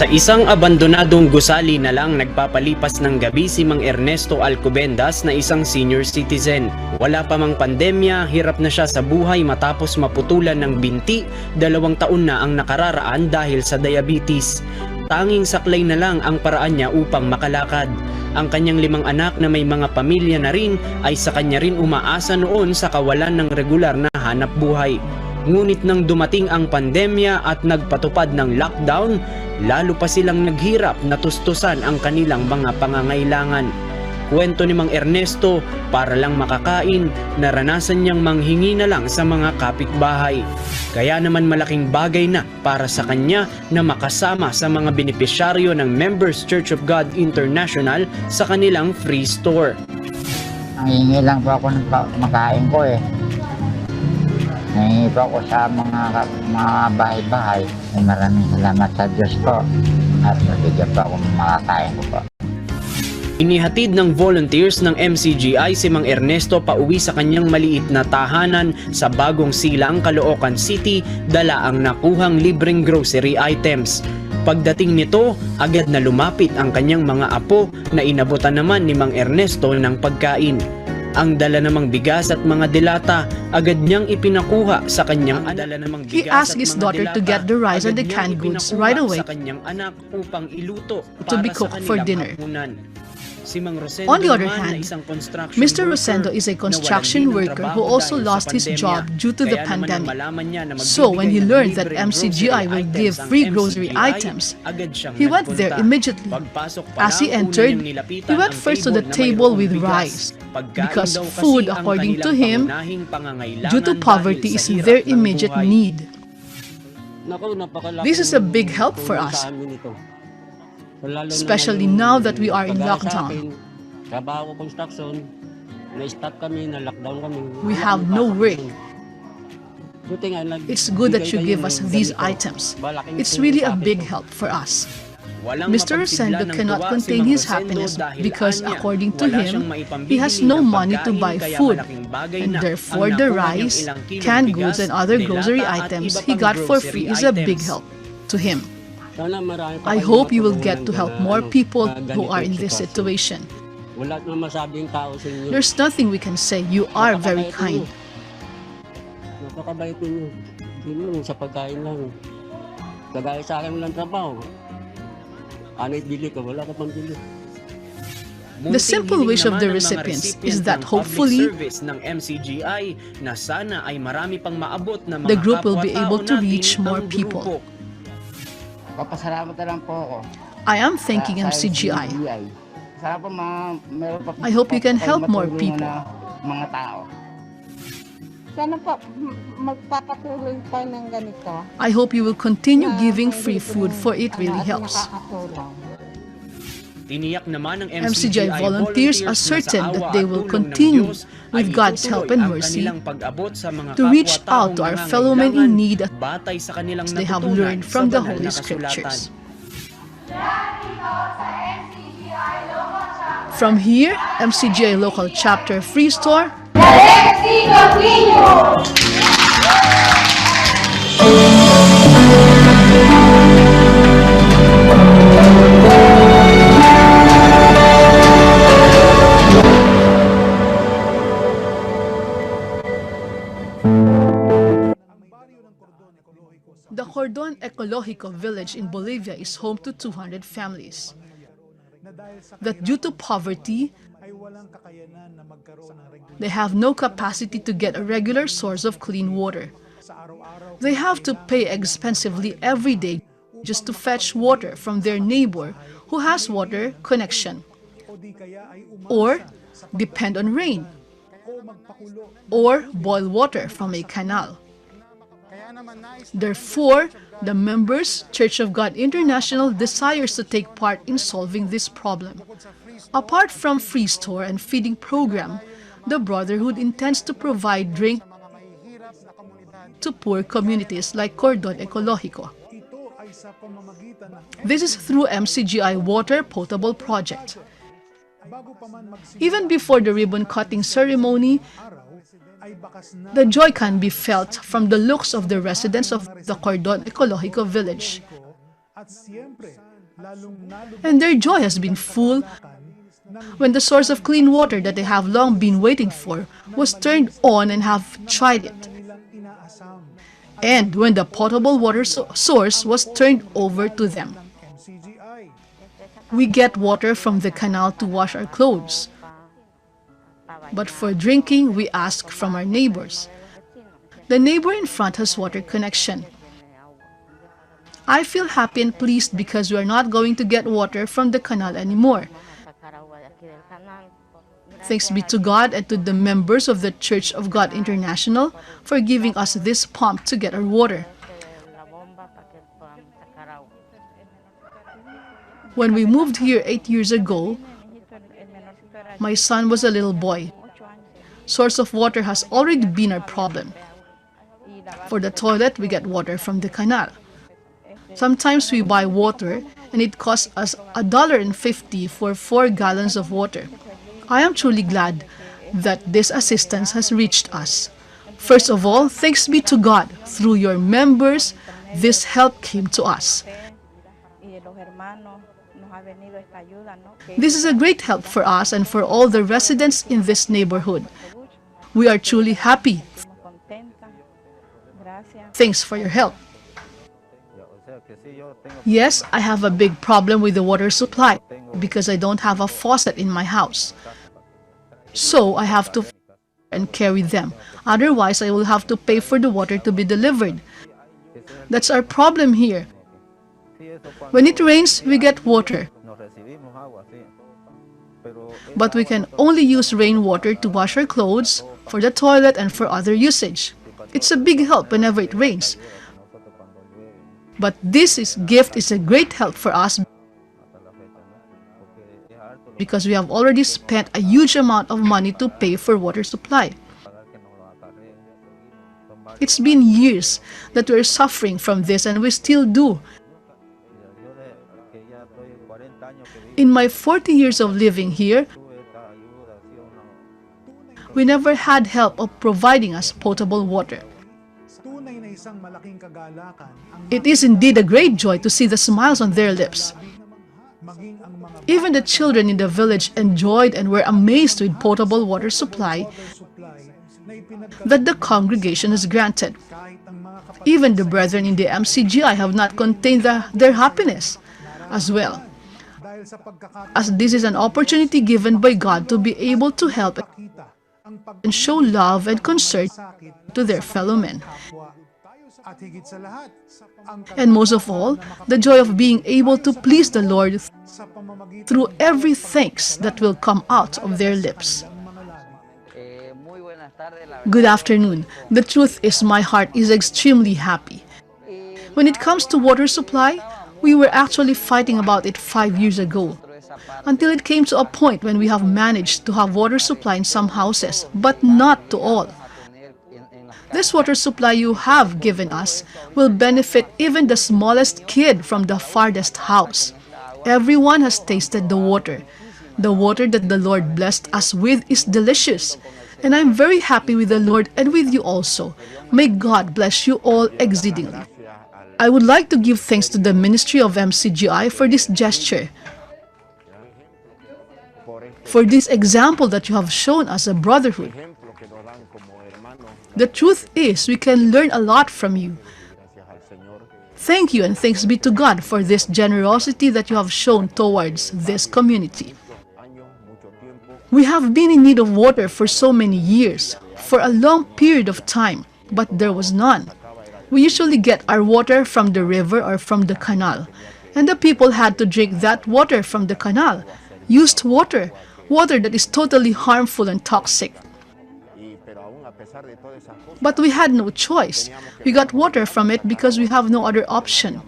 Sa isang abandonadong gusali na lang nagpapalipas ng gabi si Mang Ernesto Alcobendas na isang senior citizen. Wala pa mang pandemya, hirap na siya sa buhay matapos maputulan ng binti, 2 taon na ang nakararaan dahil sa diabetes. Tanging saklay na lang ang paraan niya upang makalakad. Ang kanyang 5 anak na may mga pamilya na rin ay sa kanya rin umaasa noon sa kawalan ng regular na hanap buhay. Ngunit nang dumating ang pandemya at nagpatupad ng lockdown, lalo pa silang naghirap na tustusan ang kanilang mga pangangailangan. Kwento ni Mang Ernesto, para lang makakain, naranasan niyang manghingi na lang sa mga kapitbahay. Kaya naman malaking bagay na para sa kanya na makasama sa mga benepisyaryo ng Members Church of God International sa kanilang free store. Nangingi lang po ako ng makain ko eh. Nangingi po ako sa mga bahay-bahay. Maraming salamat sa Diyos ko at nabigyan po ako ng makakain ko po. Inihatid ng volunteers ng MCGI si Mang Ernesto pauwi sa kanyang maliit na tahanan sa Bagong Silang, Caloocan City, dala ang nakuhang libreng grocery items. Pagdating nito, agad na lumapit ang kanyang mga apo na inabutan naman ni Mang Ernesto ng pagkain. Ang dala namang bigas at mga delata, agad niyang ipinakuha sa kanyang anak. He asked his daughter to get the rice and the canned goods right away sa kanyang anak upang iluto to be cooked for dinner. On the other hand, Mr. Rosendo is a construction worker who also lost his job due to the pandemic. So when he learned that MCGI will give free grocery items, he went there immediately. As he entered, he went first to the table with rice, because food, according to him, due to poverty, is their immediate need. This is a big help for us, especially now that we are in lockdown. Trabaho construction, na-stop kami, na-lockdown kami. We have no work. It's good that you give us these items. It's really a big help for us. Mr. Rosendo cannot contain his happiness because, according to him, he has no money to buy food, and therefore the rice, canned goods, and other grocery items he got for free is a big help to him. I hope you will get to help more people who are in this situation. There's nothing we can say. You are very kind. Napakabait ninyo. Hindi sa pagkain lang. Kagaya sa akin walang trabaho. Ano ibili ko? Wala ka pang bili. The simple wish of the recipients is that hopefully the group will be able to reach more people. Papasalamat na lang po ako. I am thanking MCGI. I hope you can help more people. Mga tao. Sana po magpapatuloy pa ng ganito. I hope you will continue giving free food, for it really helps. MCGI volunteers are certain that they will continue, with God's help and mercy, to reach out to our fellow men in need as they have learned from the Holy Scriptures. From here, MCGI Local Chapter Free Store, the Cordon Ecológico village in Bolivia is home to 200 families that, due to poverty, they have no capacity to get a regular source of clean water. They have to pay expensively every day just to fetch water from their neighbor who has water connection, or depend on rain, or boil water from a canal. Therefore, the Members Church of God International desires to take part in solving this problem. Apart from free store and feeding program, the Brotherhood intends to provide drink to poor communities like Cordon Ecológico. This is through MCGI Water Potable Project. Even before the ribbon-cutting ceremony, the joy can be felt from the looks of the residents of the Cordon Ecológico village. And their joy has been full when the source of clean water that they have long been waiting for was turned on and have tried it. And when the potable water source was turned over to them. We get water from the canal to wash our clothes. But for drinking, we ask from our neighbors. The neighbor in front has water connection. I feel happy and pleased because we are not going to get water from the canal anymore. Thanks be to God and to the members of the Church of God International for giving us this pump to get our water. When we moved here 8 years ago, my son was a little boy. Source of water has already been our problem. For the toilet, we get water from the canal. Sometimes we buy water and it costs us $1.50 for 4 gallons of water. I am truly glad that this assistance has reached us. First of all, thanks be to God. Through your members, this help came to us. This is a great help for us and for all the residents in this neighborhood. We are truly happy. Thanks for your help. Yes, I have a big problem with the water supply because I don't have a faucet in my house. So I have to and carry them. Otherwise, I will have to pay for the water to be delivered. That's our problem here. When it rains, we get water. But we can only use rainwater to wash our clothes, for the toilet, and for other usage. It's a big help whenever it rains. But this gift is a great help for us because we have already spent a huge amount of money to pay for water supply. It's been years that we're suffering from this and we still do. In my 40 years of living here, we never had help of providing us potable water. It is indeed a great joy to see the smiles on their lips. Even the children in the village enjoyed and were amazed with potable water supply that the congregation has granted. Even the brethren in the MCGI have not contained their happiness as well, as this is an opportunity given by God to be able to help and show love and concern to their fellow men. And most of all, the joy of being able to please the Lord through every thanks that will come out of their lips. Good afternoon. The truth is my heart is extremely happy. When it comes to water supply, we were actually fighting about it 5 years ago, until it came to a point when we have managed to have water supply in some houses, but not to all. This water supply you have given us will benefit even the smallest kid from the farthest house. Everyone has tasted the water. The water that the Lord blessed us with is delicious. And I'm very happy with the Lord and with you also. May God bless you all exceedingly. I would like to give thanks to the ministry of MCGI for this gesture, for this example that you have shown as a brotherhood. The truth is, we can learn a lot from you. Thank you and thanks be to God for this generosity that you have shown towards this community. We have been in need of water for so many years, for a long period of time, but there was none. We usually get our water from the river or from the canal, and the people had to drink that water from the canal, used water, water that is totally harmful and toxic. But we had no choice. We got water from it because we have no other option.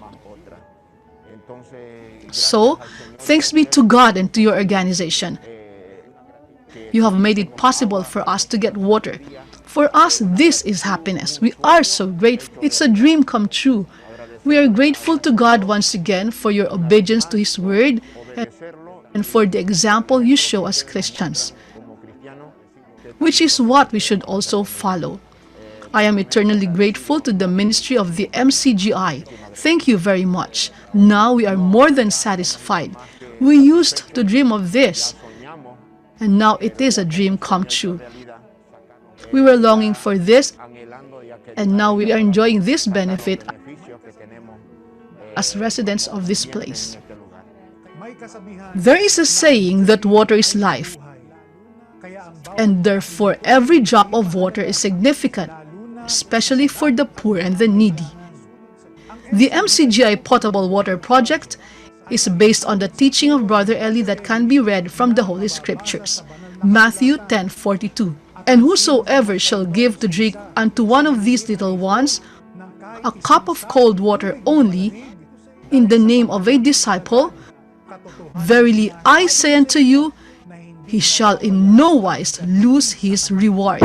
So, thanks be to God and to your organization. You have made it possible for us to get water. For us, this is happiness. We are so grateful. It's a dream come true. We are grateful to God once again for your obedience to His word and for the example you show as Christians, which is what we should also follow. I am eternally grateful to the ministry of the MCGI. Thank you very much. Now we are more than satisfied. We used to dream of this, and now it is a dream come true. We were longing for this, and now we are enjoying this benefit as residents of this place. There is a saying that water is life, and therefore every drop of water is significant, especially for the poor and the needy. The MCGI Potable Water Project is based on the teaching of Brother Eli that can be read from the Holy Scriptures. Matthew 10:42. And whosoever shall give to drink unto one of these little ones a cup of cold water only, in the name of a disciple, verily I say unto you, he shall in no wise lose his reward.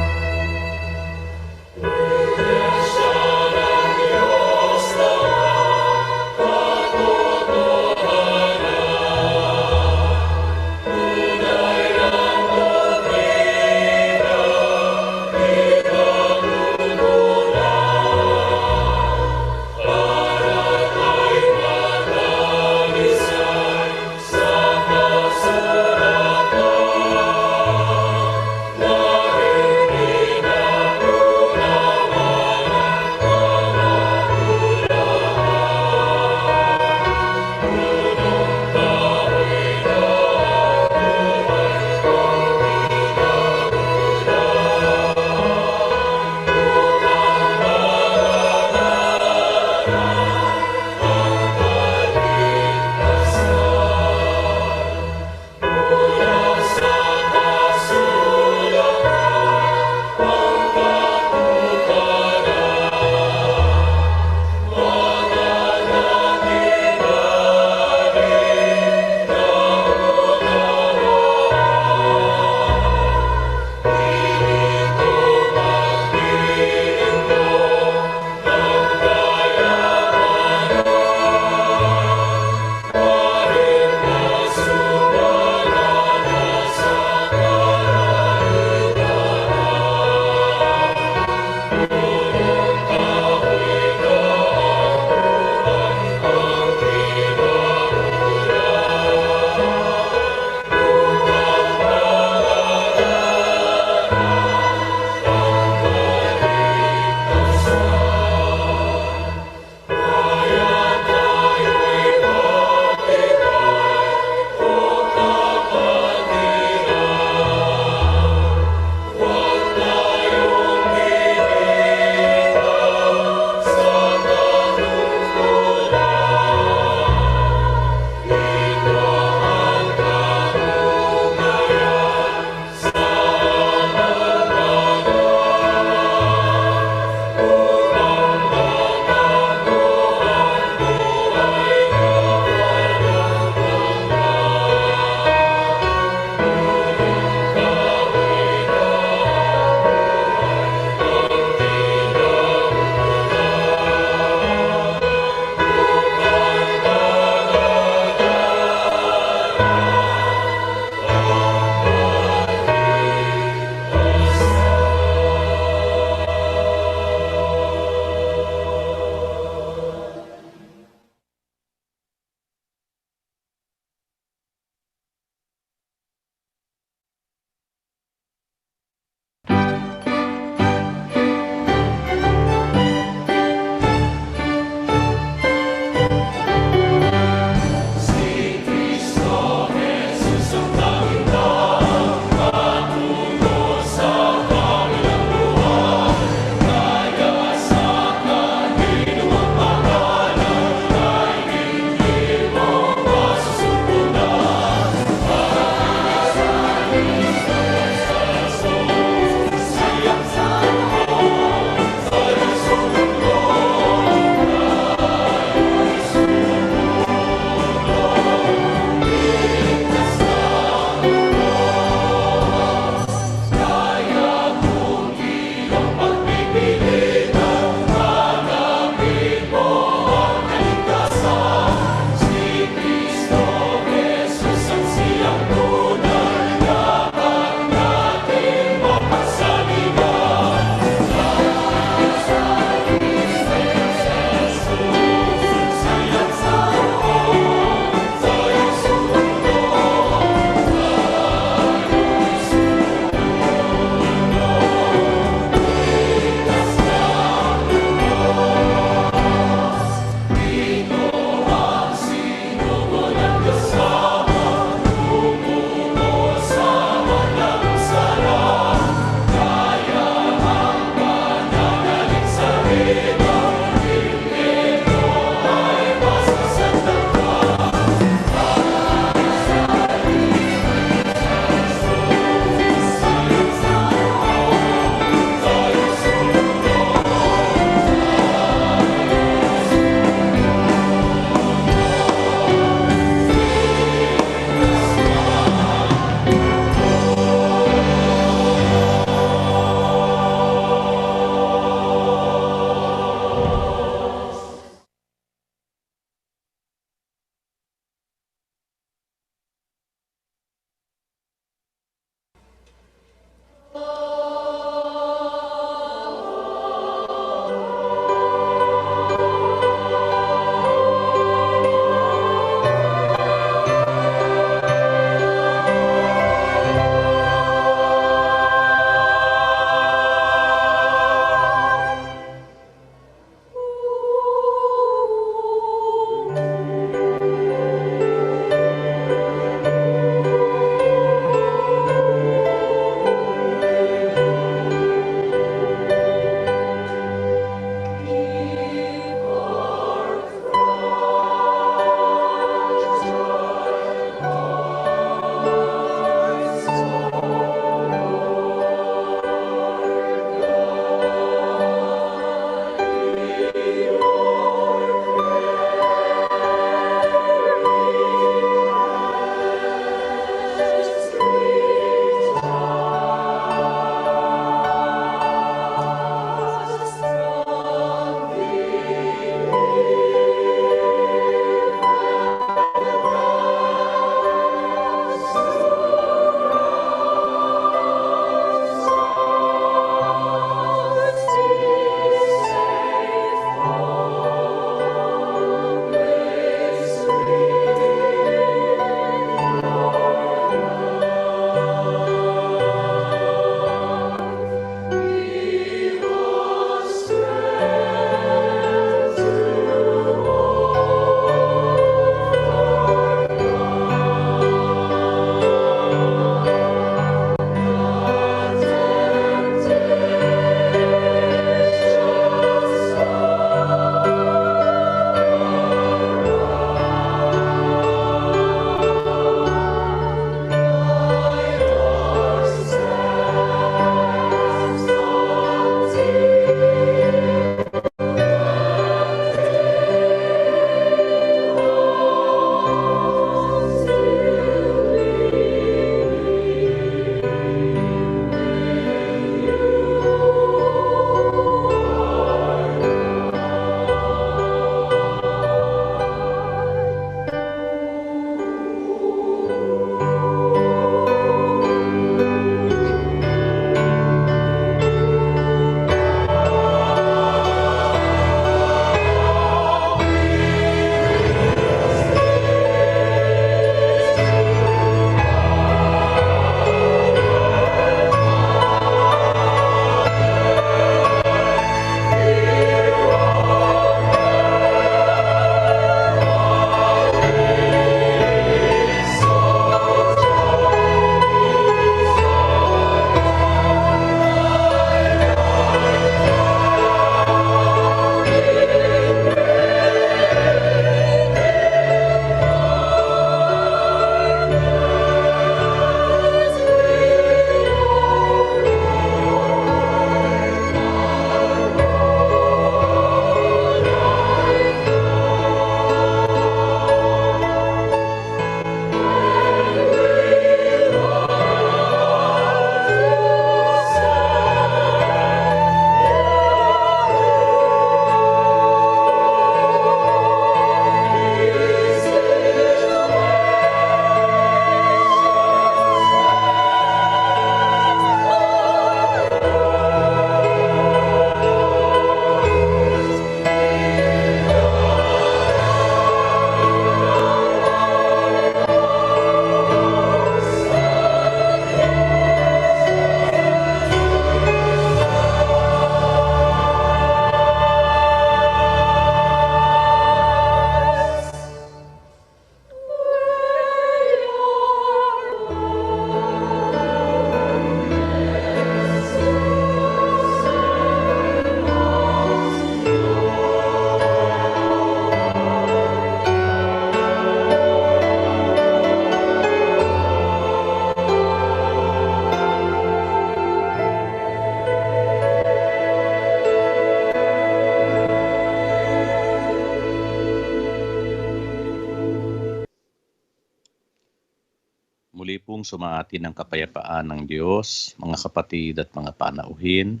Muli pong sumaatin ng kapayapaan ng Diyos, mga kapatid at mga panauhin.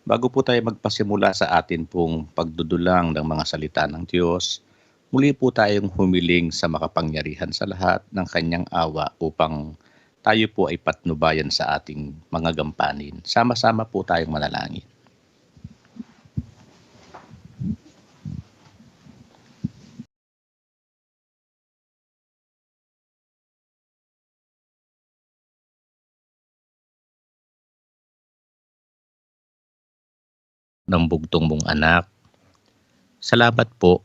Bago po tayo magpasimula sa atin pong pagdudulang ng mga salita ng Diyos, muli po tayong humiling sa makapangyarihan sa lahat ng kanyang awa upang tayo po ay patnubayan sa ating mga gampanin. Sama-sama po tayong manalangin. Ng bugtong mong anak, salamat po.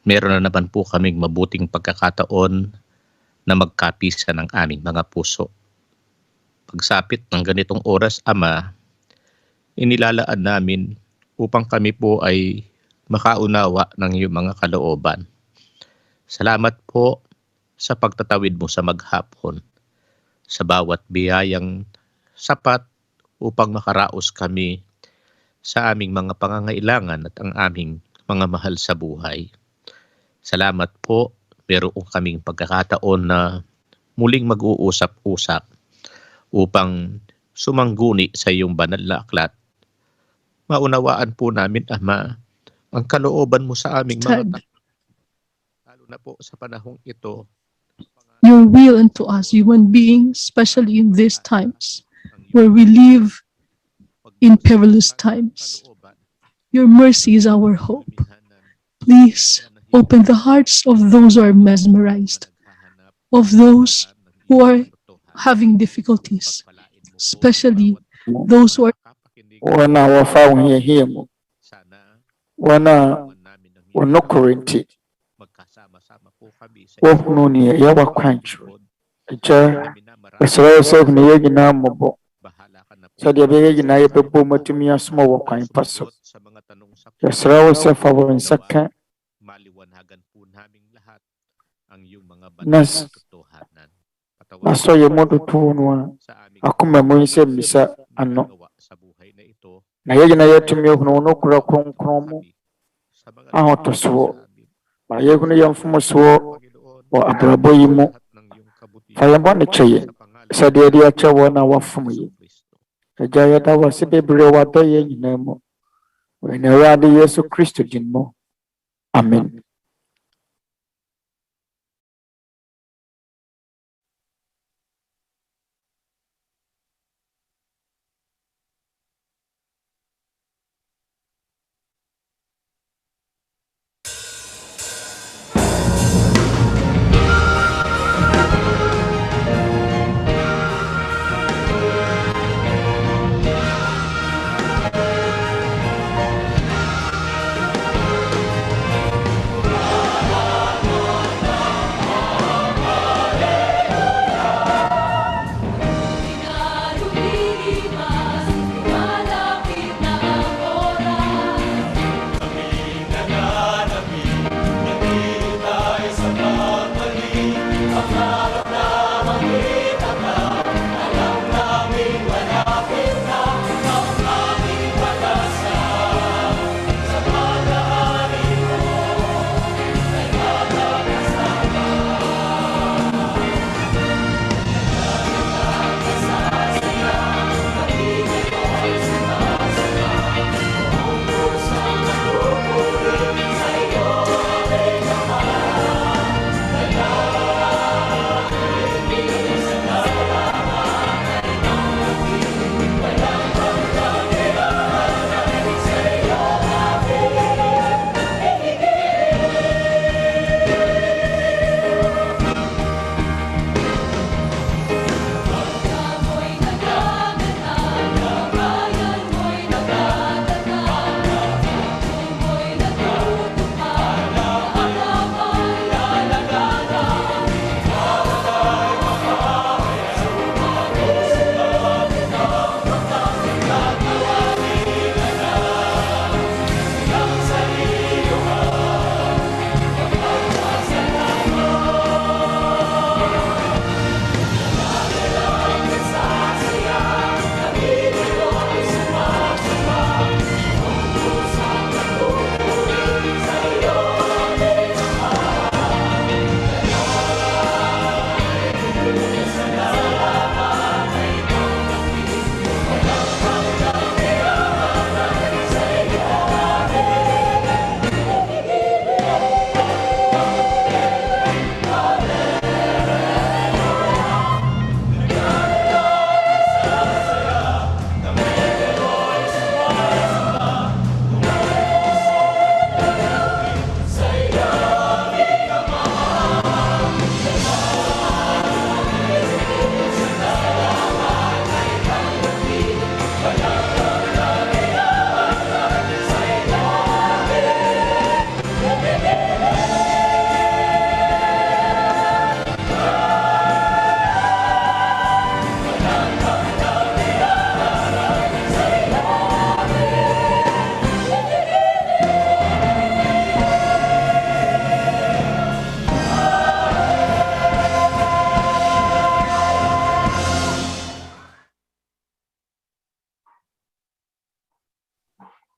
Meron na naman po kaming mabuting pagkakataon na magkapisa ng aming mga puso. Pagsapit ng ganitong oras, Ama, inilalaan namin upang kami po ay makaunawa ng iyong mga kalooban. Salamat po sa pagtatawid mo sa maghapon, sa bawat biyayang sapat upang makaraos kami sa aming mga pangangailangan at ang aming mga mahal sa buhay. Salamat po, meron kaming pagkakataon na muling mag-uusap-usap upang sumangguni sa iyong banal na aklat. Maunawaan po namin, Ama, ang kalooban mo sa aming mga lalo na po sa panahong ito. Your will unto us, human beings, especially in these times where we live in perilous times. Your mercy is our hope. Please open the hearts of those who are mesmerized, of those who are having difficulties, especially those who are wana wafa uhiyehiyemu wana wanokorenti wohununi yawakwanchu eja esrael sɛ ne yɛ nyinaa mmɔbɔ sɛdeɛ ɛbɛyɛ nyinaa yɛbɛbɔ matumi asoma wɔ kwan pa so yɛsrɛ wo sɛ fa wo nsa ka nasɔ yɛ mmɔdotoɔ no a akoma mu nsɛ mmisa ano na yɛ nyinaa yɛatumi ahunu wo no kora kronkron mu ahotosoɔ ma yɛhunu yɛn mfomsoɔ wɔ abrabɔ yi mu fa yɛn bɔne kyɛ yɛn sɛdeɛ yɛde akyɛ wɔn a wɔafom yɛn agya yɛda wo ase bebree wɔadɔ yɛn nyinaa mu wɔ Awurade Yesu Kristo din mu amen.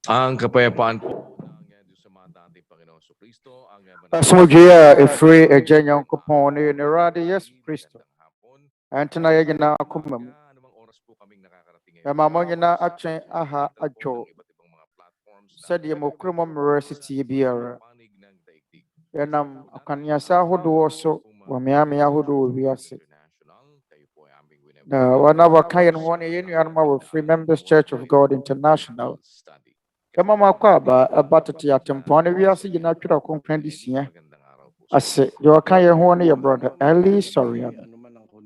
Ang kapayapaan po ng Diyos sa mga dating Panginoong Kristo, ang asomdwoeɛ a ɛfiri agya nyankopɔn ne yɛn Awurade Yesu Kristo ɛntena yɛn nyinaa akoma mu ɛma mo nyinaa atwɛn aha adwo sɛdeɛ mokuro mo mmerɛ sitie biara yɛnam akwaneasa ahodoɔ so wɔ mmeammea ahodoɔ wɔ wiase na wɔn a wɔka yɛn ho ne yɛn nuanom a wɔfiri Members Church of God International kama makɔ aba ɛba Tete Atempɔn ne wiase gyina Twerɛ Kronkron Adesua ase deɛ ɔka yɛn ho ne yɛ brother Eli Soriano.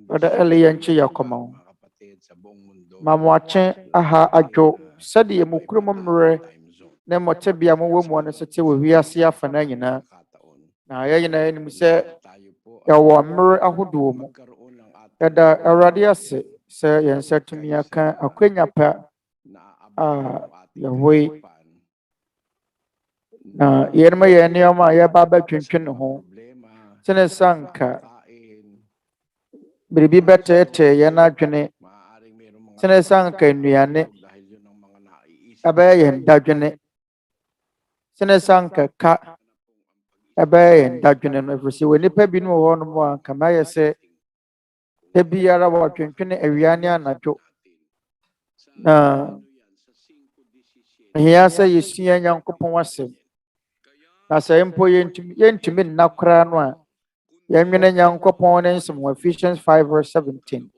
Brother Eli yɛnkye yɛ akoma ho ma mo akye aha adwo sɛdeɛ mokuro mo mmerɛ ne mmɔtebea mowɔ mu no sɛ te wɔ wiase afa na nyinaa na yɛn nyinaa anim sɛ yɛwɔ mmerɛ ahodoɔ mu yɛda Awurade ase sɛ yɛn nsa tumi aka akwanya pa a yɛwɔ yi na yɛn ma yɛn nneɛma a yɛba abɛtwentwe ne ho sene sanka biribi bɛtɛɛtɛɛ yɛn adwene sene sanka nnuane ɛbɛyɛ yɛn dadwene sene sanka ka ɛbɛyɛ yɛn dadwene no ɛfiri sɛ wɔ nnipa binom wɔ hɔnom a kama yɛ sɛ da biara wɔtwentwene awia ne anadwo na ɛhia sɛ yɛsua Nyankopɔn asɛm na sɛ mpo yɛntumi nna koraa no a yɛnwene Nyankopɔn ne nsɛm wɔ Ephesians 5:17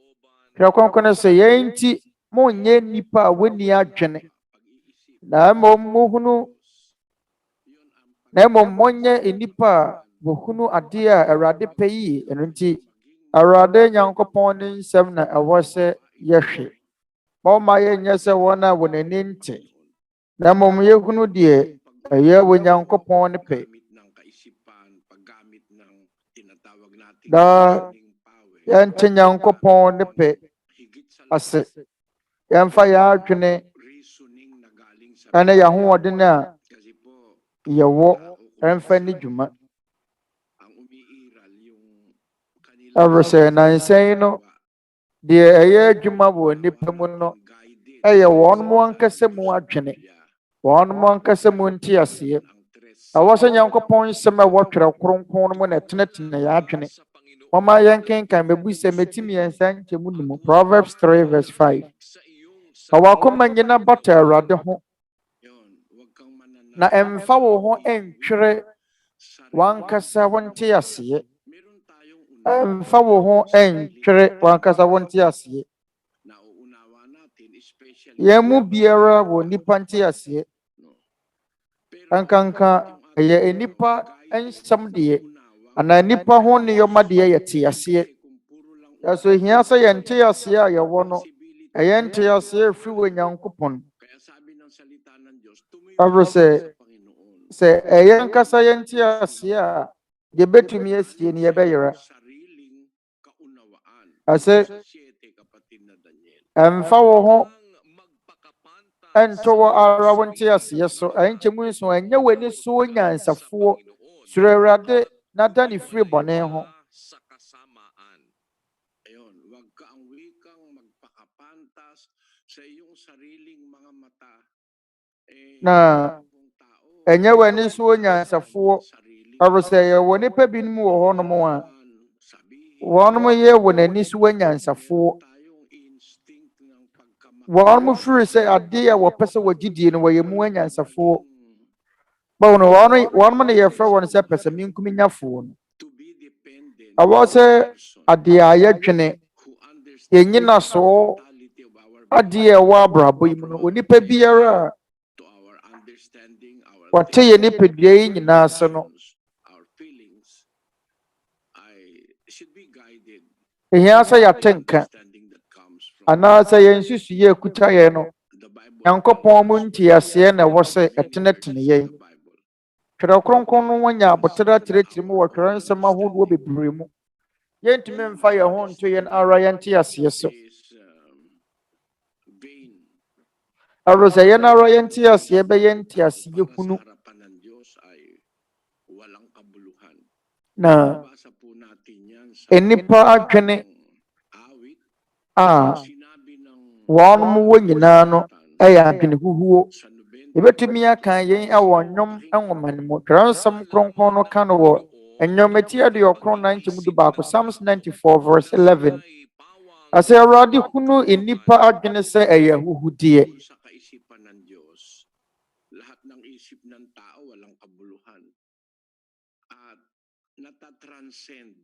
Twerɛ Kronkron sɛ yɛn nti monyɛ nnipa a wɔnni adwene na mmom monyɛ nnipa a wɔhunu adeɛ a Awurade pɛ yie ɛno nti Awurade Nyankopɔn ne nsɛm na ɛwɔ sɛ yɛhwɛ ɔma yɛnyɛ sɛ wɔn a wɔn ani nte na mmom yɛhunu deɛ ɛyɛ wɔ Nyankopɔn ne pɛ na yɛnte Nyankopɔn ne pɛ ase yɛmfa yɛn adwene ɛne yɛn ahoɔden a yɛwɔ ɛmfa ne dwuma ɛwɔ sɛ nansan no deɛ ɛyɛ adwuma wɔ nnipa mu no ɛyɛ wɔn mo ankasa mu adwene wɔn mo ankasa mu nte aseɛ ɛwɔ sɛ Nyankopɔn nsɛm a ɛwɔ Twerɛ Kronkron no mu na ɛtenetene yɛn adwene wɔma yɛnkenkan mebu sɛ mɛtumi yɛnsa nkyɛmu no mu Proverbs 3:5 ɛwɔ akoma nyina bata Awurade ho na ɛmfa wo ho ɛntwerɛ wankasa wo nte aseɛ ɛmfa wo ho ɛntwerɛ wankasa wo nte aseɛ yɛn mu biara wɔ nipa nte aseɛ ankanka ɛyɛ nipa nsɛm deɛ anaa nipa ho nneɛma deɛ yɛte aseɛ ɛso hia sɛ yɛnte aseɛ a yɛwɔ no ɛyɛ nte aseɛ firi wɔ Nyankopɔn ɛwɔ sɛ ɛyɛ nkasa yɛnte aseɛ a yɛbɛtumi asie ne yɛbɛyera ɛsɛ ɛmfa wo ho ɛnto wɔ ara wo nte aseɛ so ɛnkyɛmu nso ɛnyɛ w'ani so nyansafoɔ suro Awurade na da ne firi bɔne ho na ɛnyɛ w'ani so nyansafoɔ ɛwɔ sɛ yɛwɔ nnipa binom wɔ hɔnom a wɔnom yɛ wɔ n'ani so nyansafoɔ wɔnom firi sɛ adeɛ a wɔpɛ sɛ wɔgyidie no wɔyɛ mu nyansafoɔ bɔn no wɔnom ne yɛfrɛ wɔn sɛ pɛsɛmenkuminyafoɔ no ɛwɔ sɛ adeɛ a yɛdwene yɛnyina so adeɛ a ɛwɔ abrabɔ yi mu no onipa biara a wɔte yɛ nipadua yi nyinaa ase no ehia sɛ yɛate nka anaasɛ yɛn nsusuyɛ ekuta yɛn no Nyankopɔn mu nteaseɛ na ɛwɔ sɛ ɛtenetene yɛn Twerɛ Kronkron no nya abotere akyerɛkyerɛ mu wɔ Twerɛnsɛm ahodoɔ bebree mu yɛntumi mfa yɛn ho nto yɛn ara yɛn nteaseɛ so ɛwɔ sɛ yɛn ara yɛn nteaseɛ bɛyɛ nteaseɛ hunu na nnipa adwene a wɔn wɔ nyinaa no ɛyɛ adwene huhuo Yɛbɛtumi aka yɛn ɛwɔ nnwom nwoma no mu. Twerɛnsɛm kronkron no ka no wɔ nnwom eti aduɔkron nan nkyɛmu du baako Psalms 94 verse 11. Ase Awurade hunu nnipa adwene sɛ ɛyɛ ahuhudeɛ. Sa kaisipan ng Diyos, lahat ng isip ng tao walang kabuluhan. At natatranscend,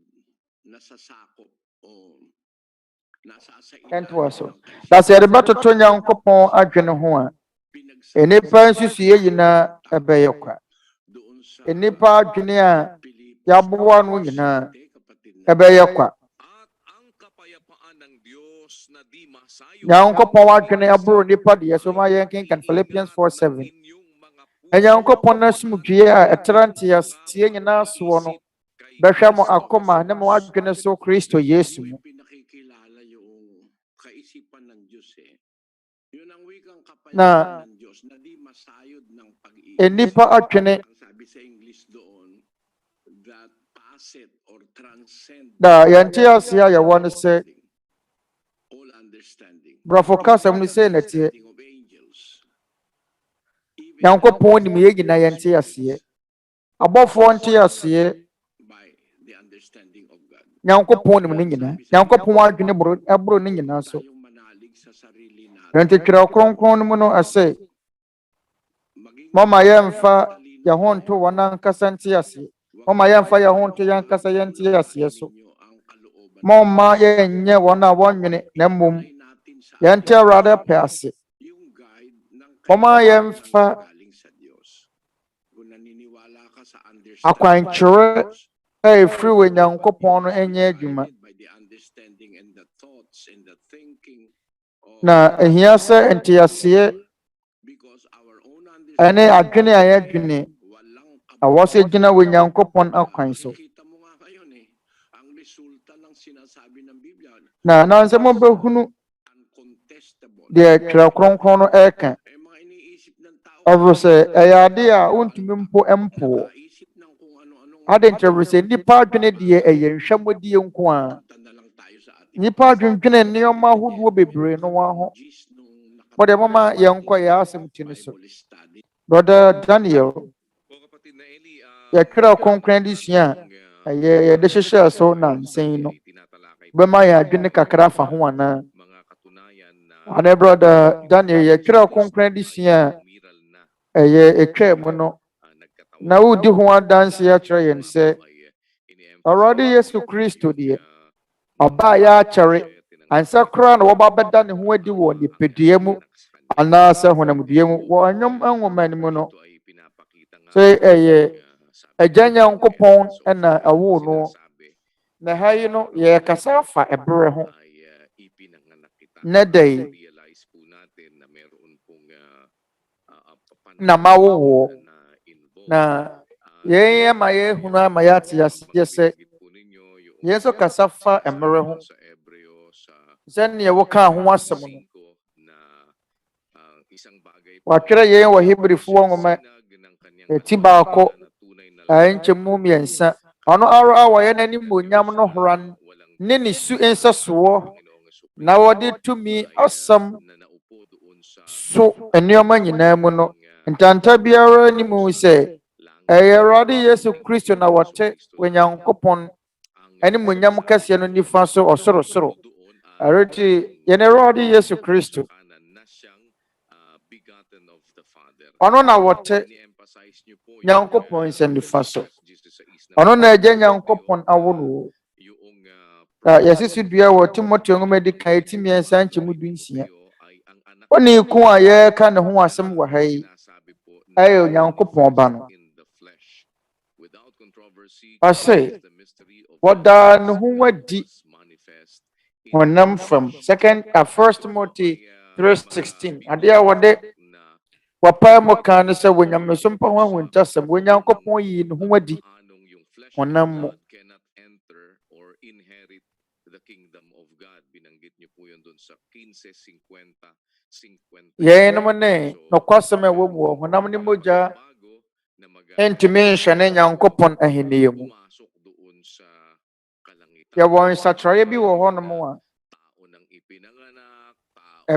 nasasakop o nasa sa Ɛntoa so. Na sɛ yɛde bɛtoto Nyankopɔn adwene ho a, nnipa nsusue nyinaa ɛbɛyɛ kwa. Nnipa adwene a yɛaboa no nyinaa ɛbɛyɛ kwa. Nyankopɔn adwene aboro nipa deɛ so ma yɛnkenkan Philippians 4:7. Nyankopɔn n'asomdwoeɛ a ɛtra nteaseɛ nyinaa soɔ no bɛhwɛ mo akoma ne mo adwene so Kristo Yesu mu. Na nnipa adwene na yɛnte ase a yɛwɔ no sɛ Brafo kasam no sɛ na teɛ. Nyankopɔn nim yɛ nyinaa yɛnte aseɛ. Abɔfoɔ nte aseɛ. Nyankopɔn nim ne nyinaa. Nyankopɔn adwene boro ne nyinaa so. Nti Twerɛ Kronkron no mu no asɛ mama yɛmfa yɛho nto wɔn ankasa nte aseɛ. Mama yɛmfa yɛho nto yɛn ankasa yɛnte aseɛ so. Mama yɛnyɛ wɔn a wɔnwene na mmom yɛnte Awurade pɛ ase. Mama yɛmfa akwankyerɛ a ɛfiri wɔ Nyankopɔn no ɛnyɛ adwuma. Na ehia sɛ nteaseɛ ɛne adwene a yɛadwene a wɔsɛ gyina wɔ Nyankopɔn akwan so. Na nansɛ mobɛhunu deɛ Twerɛ Kronkron no ɛka. Ɔwɔ sɛ ɛyɛ ade a wontumi mpo ɛmpo. Ade nkyerɛ sɛ nnipa adwene deɛ ɛyɛ nhwɛmudie nko a. Nnipa adwendwene nneɛma ahodoɔ bebree no wɔ ho. Wɔde mama yɛnkɔ yɛ asɛm ti no so. Brother Daniel, yɛtwerɛ Kronkron Adesua a yɛde hyehyɛ so nansen no. Bɛma yɛ adwene kakra fa ho anaa. Ane Brother Daniel, yɛtwerɛ Kronkron Adesua a ɛtwa mu no. Na wodi ho adanse akyerɛ yɛn sɛ Awurade Yesu Kristo deɛ ɔbaa yɛ akyɛre ansa koraa na wɔba bɛda ne ho adi wɔ nipadua mu anaasɛ honamdua mu wɔ nnwom nwoma no mu no. Sɛ ɛyɛ Agya Nyankopɔn ɛna ɛwoo no. Na ha yi no yɛkasa afa ɛberɛ ho. Na da yi na mawowoɔ. Na yɛn ma yɛhunu ama yɛate aseɛ sɛ yɛn nso kasa fa mmerɛ ho. Sɛnea wɔka ho asɛm no. Wɔatwerɛ yɛn wɔ Hebrifoɔ nwoma eti baako nkyɛmu mmiɛnsa. Ɔno ara a wɔyɛ n'animonyam no hora ne ne su nsɛsoɔ na wɔde tumi asɛm so nneɛma nyinaa mu no. Ntanta biara anim sɛ ɛyɛ Awurade Yesu Kristo na wɔte wɔ Nyankopɔn animonyam kɛseɛ no nifa so ɔsorosoro. Ɛreti yɛn Awurade Yesu Kristo. Ɔno na wɔte Nyankopɔn nsa nifa so. Ɔno na Agya Nyankopɔn awo no. Yɛsisi dua wɔ Timoteo nwoma di kan eti mmiɛnsa nkyɛmu du nsia. Ɔne ko a yɛka ne ho asɛm wɔ ha yi ɛyɛ Onyankopɔn ba no. Ɔse wɔdaa ne ho adi honam fam. 1 Timothy 3:16. Adeɛ a wɔde wɔpae mu ka no sɛ wɔnyameso mpa ho ahuntasɛm Onyankopɔn yii ne ho adi honam mu. Yɛnom ne nokwasɛm a ɛwɔ mu wɔ honam ne mogya ntumi nhyɛ ne Nyankopɔn ahenni mu. Yɛwɔ nsakyerɛeɛ bi wɔ hɔnom a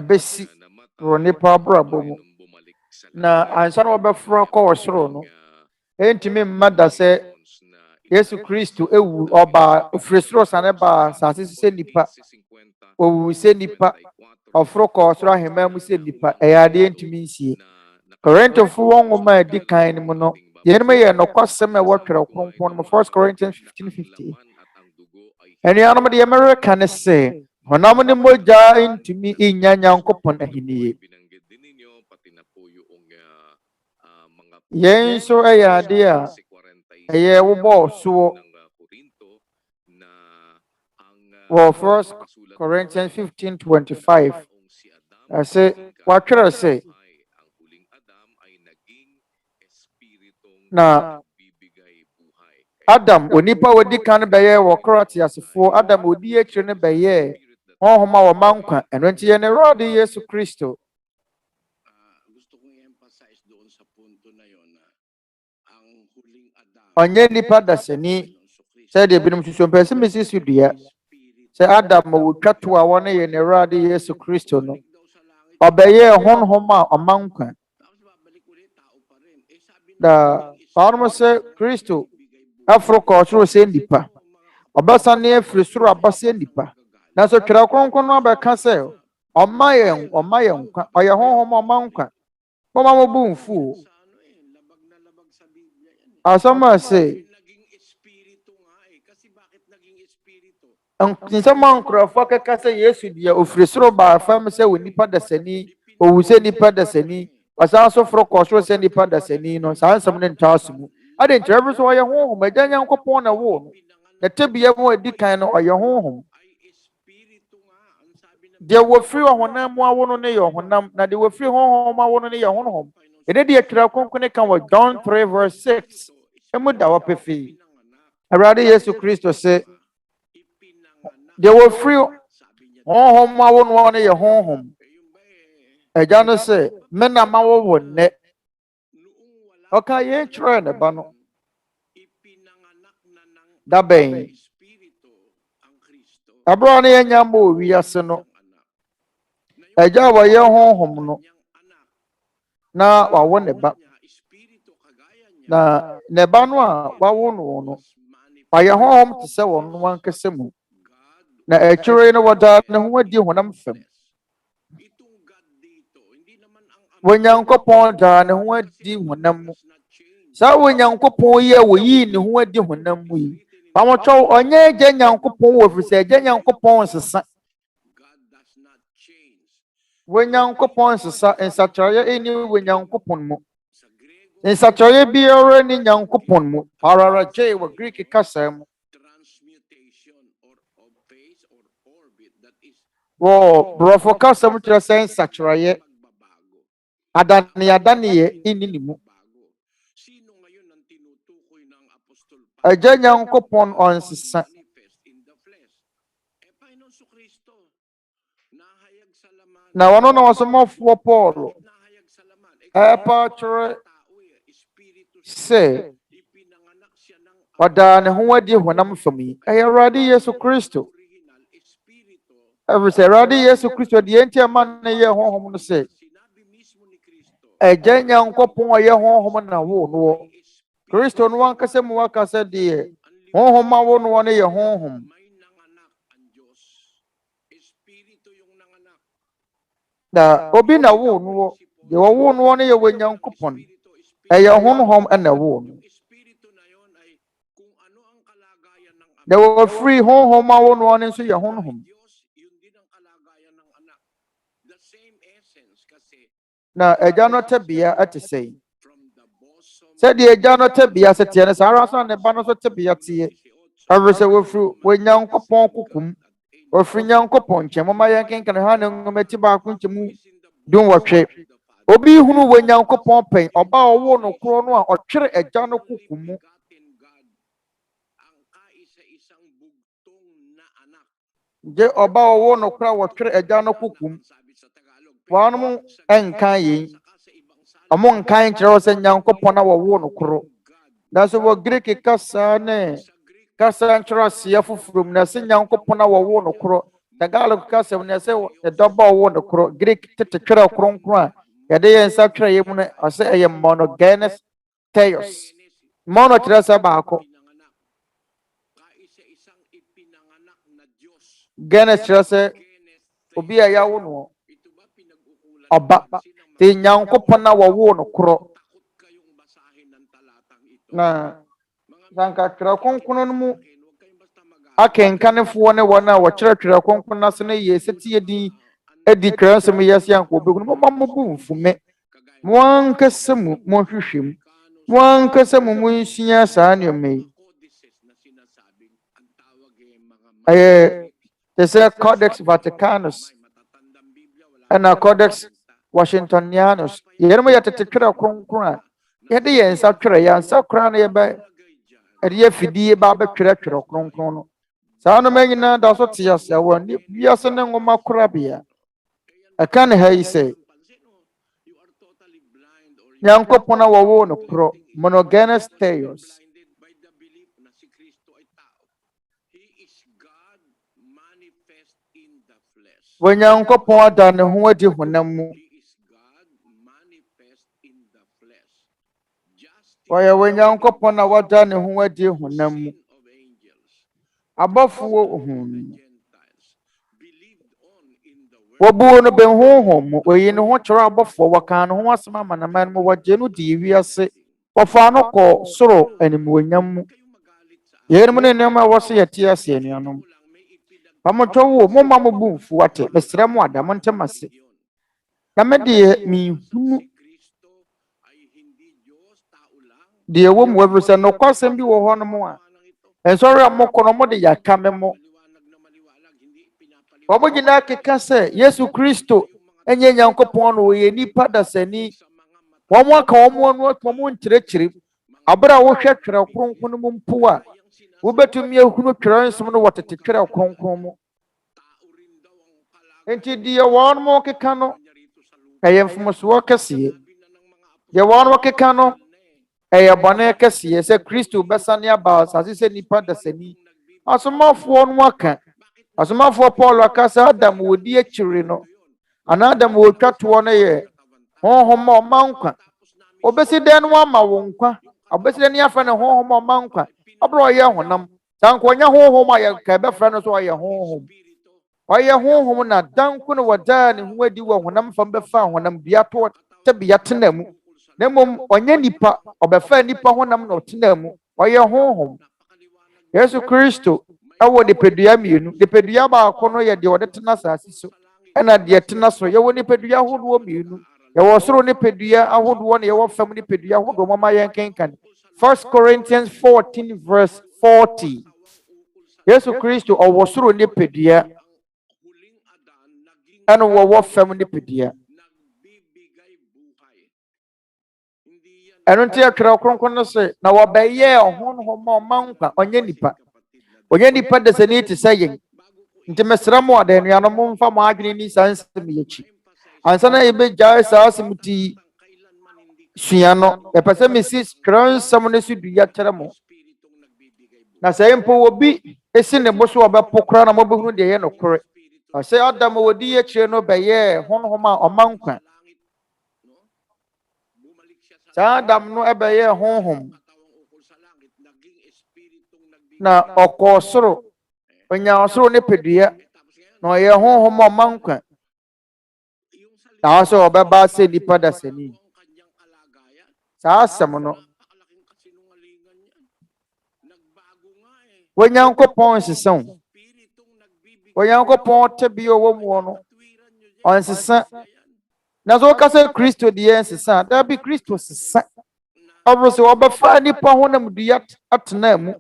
ɛbɛsi wɔ nipa abrabɔ mu. na ansa na wɔbɛforo akɔ wɔ soro no ɛntumi mma da sɛ Yesu Kristo ewu ɔbaa ofiri soro sane baa asase so sɛ nipa owu sɛ nipa ɔforo kɔ soro ahemmaa mu sɛ nipa ɛyɛ adeɛ ntumi nsie Korintofo wɔn nwoma a ɛdi kan no mu no yɛn mu yɛ nokwasɛm a ɛwɔ Twerɛ Kronkron no mu 1 Corinthians 15:50 anuanom deɛ mɛreka ne sɛ honam ne mogya ntumi nnya Nyankopɔn ahennie yɛn nso ɛyɛ adeɛ a ɛyɛ wobɔɔ soɔ wɔ 1 Corinthians 15:25 ɛsɛ wɔatwerɛ sɛ na Adam onipa wodi kan bɛyɛ wɔ Korate asefoɔ Adam odi akyire ne bɛyɛ honhom a wɔma nkwa ɛno nti yɛn Awurade Yesu Kristo ɔnyɛ nipa dasani sɛdeɛ binom susu mpɛ sɛ mesi so dua sɛ Adam a wɔtwa to a wɔne yɛn Awurade Yesu Kristo no ɔbɛyɛ honhom a ɔma nkwa da paano sɛ Kristo afro kɔ soro sɛ nipa ɔbɛsa ne afiri soro aba sɛ nipa nanso Twerɛ Kronkron no abɛka sɛ ɔma yɛn nkwa ɔyɛ honhom a ɔma nkwa bɔma mo bu mfuo asɛm a sɛ nsɛm a nkurɔfoɔ keka sɛ Yesu deɛ ofiri soro baa fam sɛ wɔ nipa dasani owu sɛ nipa dasani ɔsan so foro kɔ soro sɛ nipa dasani no saa nsɛm no ntaa so mu ade nkyerɛ bi so ɔyɛ honhom agya Nyankopɔn na wo no na tebea mu adi kan no ɔyɛ honhom deɛ wɔfiri ɔhonam mu awo no ne yɛ ɔhonam na deɛ wɔfiri honhom awo no ne yɛ honhom ɛne deɛ Twerɛ Kronkron ka wɔ John 3:6 ɛmu da hɔ pefee Awurade Yesu Kristo sɛ deɛ wɔfiri honhom awo no ne yɛ honhom agya no sɛ me na ma wo nnɛ ɔka yɛn kyerɛ ne ba no da bɛn ɛberɛ ne yɛnya ma wɔ wiase no agya a wɔyɛ honhom no na wawo ne ba na ne ba no a wawo no ɔyɛ honhom te sɛ wɔn no ankasa mu na akyire no wɔda ne ho adi honam fam Onyankopɔn daa ne ho adi honam mu saa Onyankopɔn yi a woyii ne ho adi honam mu yi pamɔtwɛw ɔnyɛ agya Nyankopɔn wɔ firi sɛ agya Nyankopɔn nsesa Onyankopɔn nsesa nsakyerɛeɛ ɛni Onyankopɔn mu nsakyerɛeɛ biara ni Nyankopɔn mu parara gye wɔ Greek kasa mu wɔ Borɔfo kasa mu kyerɛ sɛ nsakyerɛeɛ adaneɛ ɛni ne mu agya Nyankopɔn ɔnsesa na wɔno na wɔsomɔfoɔ Paul ɛpa kyerɛ sɛ ɔdaa ne ho adi honam fam yi ɛyɛ Awurade Yesu Kristo ɛfiri sɛ Awurade Yesu Kristo deɛ nti ɛma ne yɛ honhom no sɛ agya Nyankopɔn ɔyɛ honhom na wo no Kristo no ankasa mu wakasa deɛ honhom a wo no ne yɛ honhom na obi na wo no deɛ wɔwo no ne yɛ Onyankopɔn ɛyɛ honhom na wo no na wɔfiri honhom a wo no nso yɛ honhom na agya no tebea ate sɛ sɛdeɛ agya no tebea sɛ teɛ no saa ara so ne ba no so tebea teɛ ɛfiri sɛ wɔfiri Onyankopɔn kokum wɔfiri Nyankopɔn nkyɛn moma yɛn kenkan ha ne nwoma ti baako nkyɛmu dunwɔtwe obi hunu Onyankopɔn pɛn ɔba a ɔwo no koro no a ɔtwere agya no kokum mu gye ɔba a ɔwo no koro a wɔtwere agya no kokum wɔnom ɛnkan yɛn ɔmo nkan kyerɛ sɛ Nyankopɔn a wɔwo no koro nanso wɔ Greek kasa ne kasa nkyerɛ aseɛ foforɔ mu na sɛ Nyankopɔn a wɔwo no koro Tagalog kasa mu na sɛ ɛdɔba ɔwo no koro Greek Tete Twerɛ Kronkron a yɛde yɛn nsa twerɛ yɛ mu no ɔsɛ ɛyɛ monogenes theos mono kyerɛ sɛ baako genes kyerɛ sɛ obi a yɛawo no ɔba te nyankopɔn a wɔwoo no korɔ na sanka Twerɛ Kronkron no mu akenkanefoɔ ne wɔn a wɔkyerɛ Twerɛ Kronkron no ase no yɛ sɛtie din adi Twerɛnsɛm yɛse anka wɔbɛgu no mobu mfume mo ankasa mu monhwehwɛ mu mo ankasa mu monsua saa nneɛma yi ɛyɛ te sɛ Codex Vaticanus ɛna Codex Washingtonianus yɛnom yɛ tete Twerɛ Kronkron a yɛde yɛn nsa twerɛ yɛn nsa koraa no yɛbɛ ɛde afidie ba bɛtwerɛ Twerɛ Kronkron no saa no ma nyinaa da so te ase wɔ wiase ne nwoma korabea ɛka ne ha yi sɛ nyankopɔn a wɔwoo no korɔ monogenes theos wɔnyankopɔn ada ne ho adi honam mu wɔyɛ wɔnyankopɔn a wada ne ho adi honam mu abɔfoɔ ohun wɔbuo no bɛnhonhom mu oyi ne ho kyerɛ abɔfoɔ wɔkaa ne ho asɛm amanaman mu wɔgye no di wiase wɔfaa no kɔ soro animuonyam mu yɛnom ne nneɛma a wɔso yɛte ase anuanom pamotɔ wo momma mo bu mfu ate mesrɛ mo ada mo ntem ase na medeɛ mehunu deɛ wɔ mu wɔbɛrɛ sɛ nokwasɛm bi wɔ hɔ no mu a nsɔre a mokɔ no mode yɛaka me mo wɔn nyinaa keka sɛ Yesu Kristo enye Nyankopɔn no wɔyɛ nipa dasani wɔn aka wɔn anu ato wɔn nkyerɛkyerɛ abere a wɔhwɛ Twerɛ Kronkron mu mpo a wobɛtumi ahunu Twerɛnsɛm no wɔtete Twerɛ Kronkron mu enti deɛ wɔn mo keka no ɛyɛ mfomsoɔ kɛseɛ deɛ wɔn mo keka no ɛyɛ bɔne kɛseɛ sɛ Kristo bɛsane aba asase sɛ nipa dasani asomafoɔ no aka asomafoɔ Paul aka sɛ Adam wɔdi akyire no ana Adam wɔtwa toɔ no yɛ honhom a ɔma nkwa obesi dɛn no ama wo nkwa obesi dɛn yɛafrɛ no honhom a ɔma nkwa ɔbrɛ ɔyɛ honam sanko ɔnyɛ honhom a yɛka bɛfrɛ no so ɔyɛ honhom ɔyɛ honhom na danko no wɔdaa ne ho adi wɔ honam fam bɛfa honam dua to tebea tena mu na mmom ɔnyɛ nipa ɔbɛfa nipa honam na ɔtena mu ɔyɛ honhom Yesu Kristo ɛwɔ nipadua mmienu nipadua baako no yɛ deɛ ɔde tena asase so ɛna deɛ tena so yɛwɔ nipadua ahodoɔ mmienu yɛwɔ soro nipadua ahodoɔ na yɛwɔ fam nipadua ahodoɔ mama yɛn kenkan 1 Corinthians 14 verse 40 Yesu Kristo ɔwɔ soro nipadua ɛna wɔwɔ fam nipadua ɛno nti Twerɛ Kronkron no sɛ na wɔbɛyɛ honhom a ɔma nkwa ɔnyɛ nipa onye nipa dasani te sɛ yɛn nti mesrɛ mo ada anuanom momfa mo adwene ni saa nsɛm yɛkyi ansa na yɛbɛgyae saa asɛm ti sua no yɛpɛ sɛ mesi Twerɛnsɛm no so dua kyerɛ mo na sɛ mpo obi esi ne bo so ɔbɛpo koraa na mɔbɛhunu deɛ ɛyɛ nokorɛ ɔsɛ Adam wɔdi akyire no bɛyɛ honhom a ɔma nkwa saa Adam no ɛbɛyɛ honhom na ɔkɔɔ soro ɔnya soro ne pedua na ɔyɛ honhom a ɔma nkwa na ɔsɛ ɔbɛba sɛ nipa dasani saa asɛm no Onyankopɔn nsesa wo Onyankopɔn tebea ɔwɔ mu no ɔnsesa na so woka sɛ Kristo deɛ nsesa dabi Kristo sesa ɔboro sɛ ɔbɛfa nipa honam dua atena mu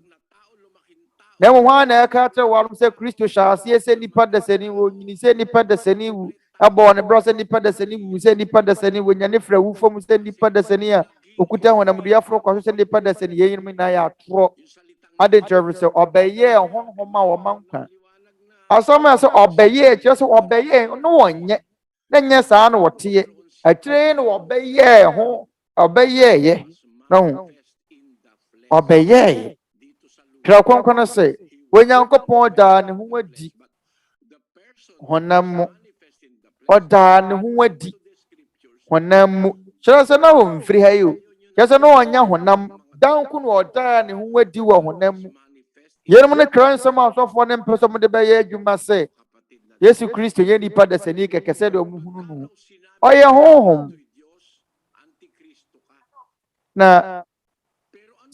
na mo hwan na ɛka kyerɛ wɔn sɛ Kristo hyɛ aseɛ sɛ nipa dasani wɔ nyini sɛ nipa dasani wu abɔ ne brɛ sɛ nipa dasani wu sɛ nipa dasani wɔ nyane frɛ wu fam sɛ nipa dasani a okuta honam dua foro kɔ sɛ nipa dasani yɛn nyinaa na yɛ atorɔ ade kyerɛ sɛ ɔbɛyɛ honhom a wɔma nkwa asɔm a sɛ ɔbɛyɛ kyerɛ sɛ ɔbɛyɛ no wɔnyɛ na nyɛ saa na wɔteɛ akyire no ɔbɛyɛ ho ɔbɛyɛɛyɛ na ho ɔbɛyɛɛyɛ Twerɛ Kronkron no sɛ Onyankopɔn daa ne ho adi honam mu ɔdaa ne ho adi honam kyerɛ sɛ na wɔmfiri ha yi o kyerɛ sɛ na wɔanya honam danko na ɔdaa ne ho adi wɔ honam mu yɛnom no Twerɛnsɛm a asɔfoɔ no mpɛ sɛ mode bɛyɛ adwuma sɛ Yesu Kristo yɛ nipa dasani kɛkɛ sɛ deɛ ɔmo hunu no ɔyɛ honhom na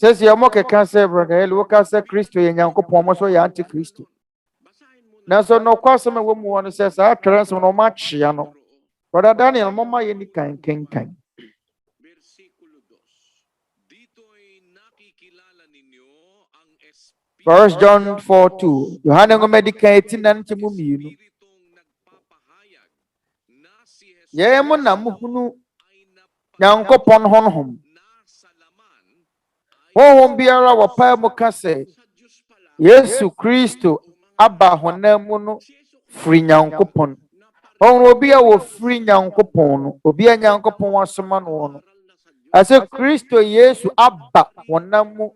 sɛsi ɔmo kɛka sɛ brother Eli woka sɛ Kristo yɛ Nyankopɔn ɔmo so yɛ antikristo nanso nɔkwasɛm a ɛwɔ mu hɔ no sɛ saa Twerɛnsɛm no ɔmo akyea no brother Daniel mɔma yɛ ni kankankan. First John 4:2 Yohane ngoma di kan eti na nkyɛ mu mmienu yɛn mo na muhunu Nyankopɔn honhom honhom biara wɔpae mu ka sɛ Yesu Kristo aba honam mu no firi Nyankopɔn honhom obi a wɔfiri Nyankopɔn no obi a Nyankopɔn asoma no no asɛ Kristo Yesu aba honam mu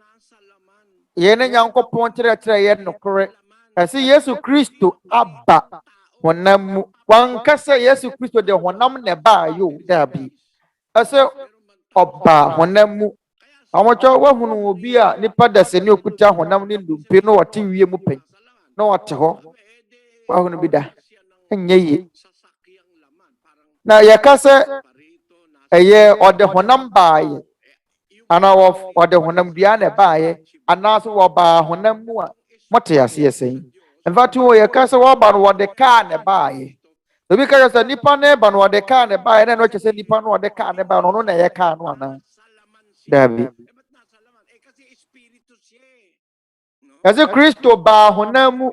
yɛne Nyankopɔn kyerɛkyerɛ yɛ nokorɛ asɛ Yesu Kristo aba honam mu wankasa Yesu Kristo de honam ne ba yo dabi asɛ ɔba honam mu amocho wahunu obi a nipa dasani okuta honam ne ndompe no wɔte wie mu pɛ na wɔte hɔ wahunu bi da enye yi na yɛka sɛ ɛyɛ ɔde honam baaye ana ɔde honam dua ne baaye ana so wɔba honam mu a mote ase yɛsɛn mfatu yɛka sɛ wɔba no wɔde kaa ne baaye obi ka sɛ nipa ne ba no wɔde kaa ne baaye na no kyɛ sɛ nipa no wɔde kaa ne baaye no na yɛ kaa no ana dabi Yesu Kristo ba honam mu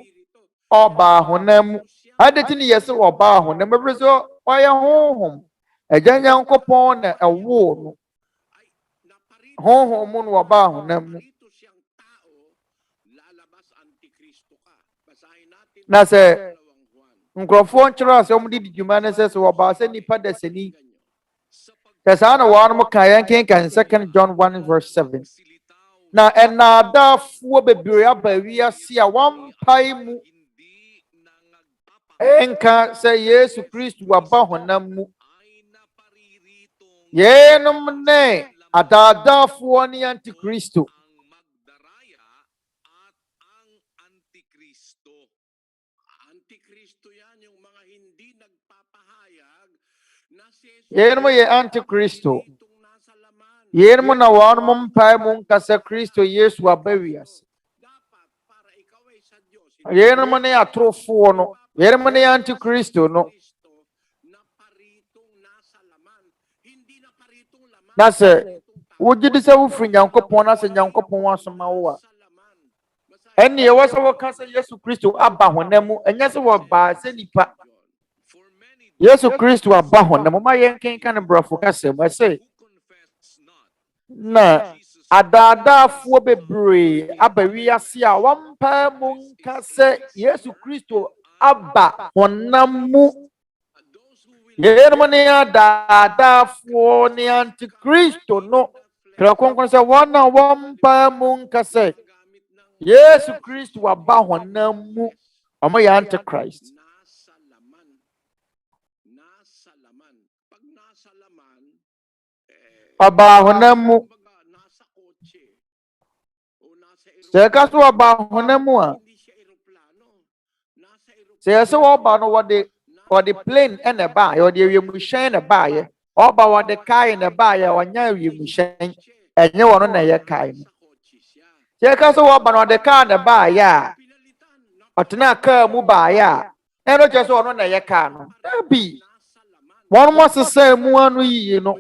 ɔba honam mu adeti ne yɛsɛ ɔba honam mu bere so ɔyɛ honhom agya Nyankopɔn na ɛwo no honhom mu no ɔba honam mu na sɛ nkurɔfoɔ nkyerɛ asɛ ɔmo de dwuma ne sɛ ɔba sɛ nipa dasani sɛ saa na wɔn mo ka yɛn kenkan 2 John 1:7 na ɛnaadaafoɔ bebree aba wiase a wɔmpae mu ɛnka sɛ Yesu Kristo waba honam mu yɛnom ne adaadaafoɔ ne antikristo yɛnom yɛ antikristo yɛnom na wɔnom mpae mu nka sɛ Kristo Yesu aba wiase yɛnom ne atorofoɔ no yɛnom ne antikristo no na sɛ wogye di sɛ wofiri Nyankopɔn na sɛ Nyankopɔn asoma wo a ɛnne ɛwɔ sɛ wɔka sɛ Yesu Kristo aba honam mu ɛnyɛ sɛ wɔbaa sɛ nipa Yesu Kristo aba honam ma yɛn kenka ne brɔfo kasɛm ɛsɛ na adaadaafoɔ bebree aba wiase a wɔmpaa mu nka sɛ Yesu Kristo aba honam mu yɛnom ne adaadaafoɔ ne antikristo no Twerɛ Kronkron sɛ wɔn a wɔmpaa mu nka sɛ Yesu Kristo aba honam mu ɔmo yɛ antichrist ɔba honam mu sɛ ɛka so ɔba honam mu a sɛ yɛsɛ wɔba no wɔde plane ɛna ɛbaayɛ wɔde awiemhyɛn na ɛbaayɛ ɔba wɔde kae na ɛbaayɛ ɔnya awiemhyɛn ɛnyɛ wɔn na ɛyɛ kae no sɛ yɛka so wɔba no wɔde kaa na ɛbaayɛ a ɔtena kaa mu baayɛ a ɛno kyerɛ sɛ ɔno na ɛyɛ kaa no dabi wɔn mo sesa mu ano yie no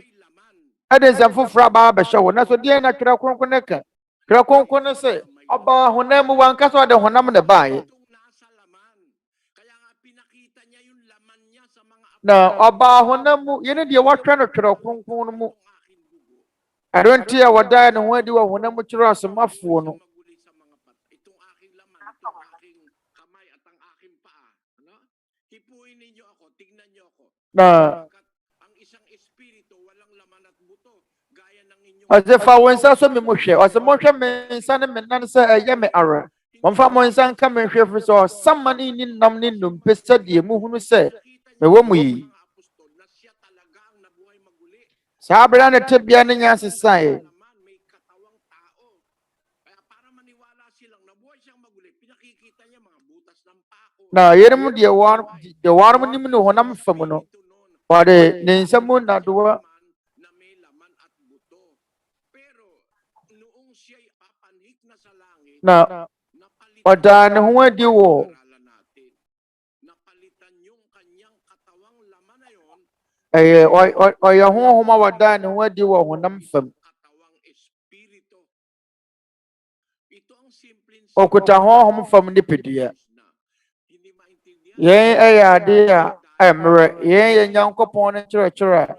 ɛde nsɛm foforɔ aba abɛhyɛ wo na so deɛ na Twerɛ Kronkron ne ka Twerɛ Kronkron ne sɛ ɔba honam mu wankasa ɔde honam ne baayɛ na ɔba honam mu yɛne deɛ wɔtwɛ no Twerɛ Kronkron no mu ɛno nti a wɔdae ne ho adi wɔ honam mu kyerɛ asomafoɔ no na ɔsɛ fa wo nsa so me mo hwɛ ɔsɛ monhwɛ me nsa ne me nan sɛ ɛyɛ me ara wɔmfa mo nsa nka me hwɛ firi sɛ ɔsama ne ni nam ne nnompe sɛdeɛ muhunu sɛ mewɔ mu yi Sabi na tibia ni nyansa sai. May katawang tao. Kaya para maniwala silang nabuhay siyang magulit, pinakikita niya mga butas ng pako. Na yerimu de warmu ni mu honam fam no. Pare ninsamu na duwa Na may laman at buto. Pero noong siya'y papanhik na sa langit, na napalitan odan huwa di wo. natin. Napalitan yung kanyang katawang laman na yon, Oya homa wadan huwa di wo honam fam. katawang espiritu. Ito ang simpleng Okuta hom fam ni pedia. na hindi maintindihan. Yen ayade a emre yen Nyankopon ne kyerɛkyerɛ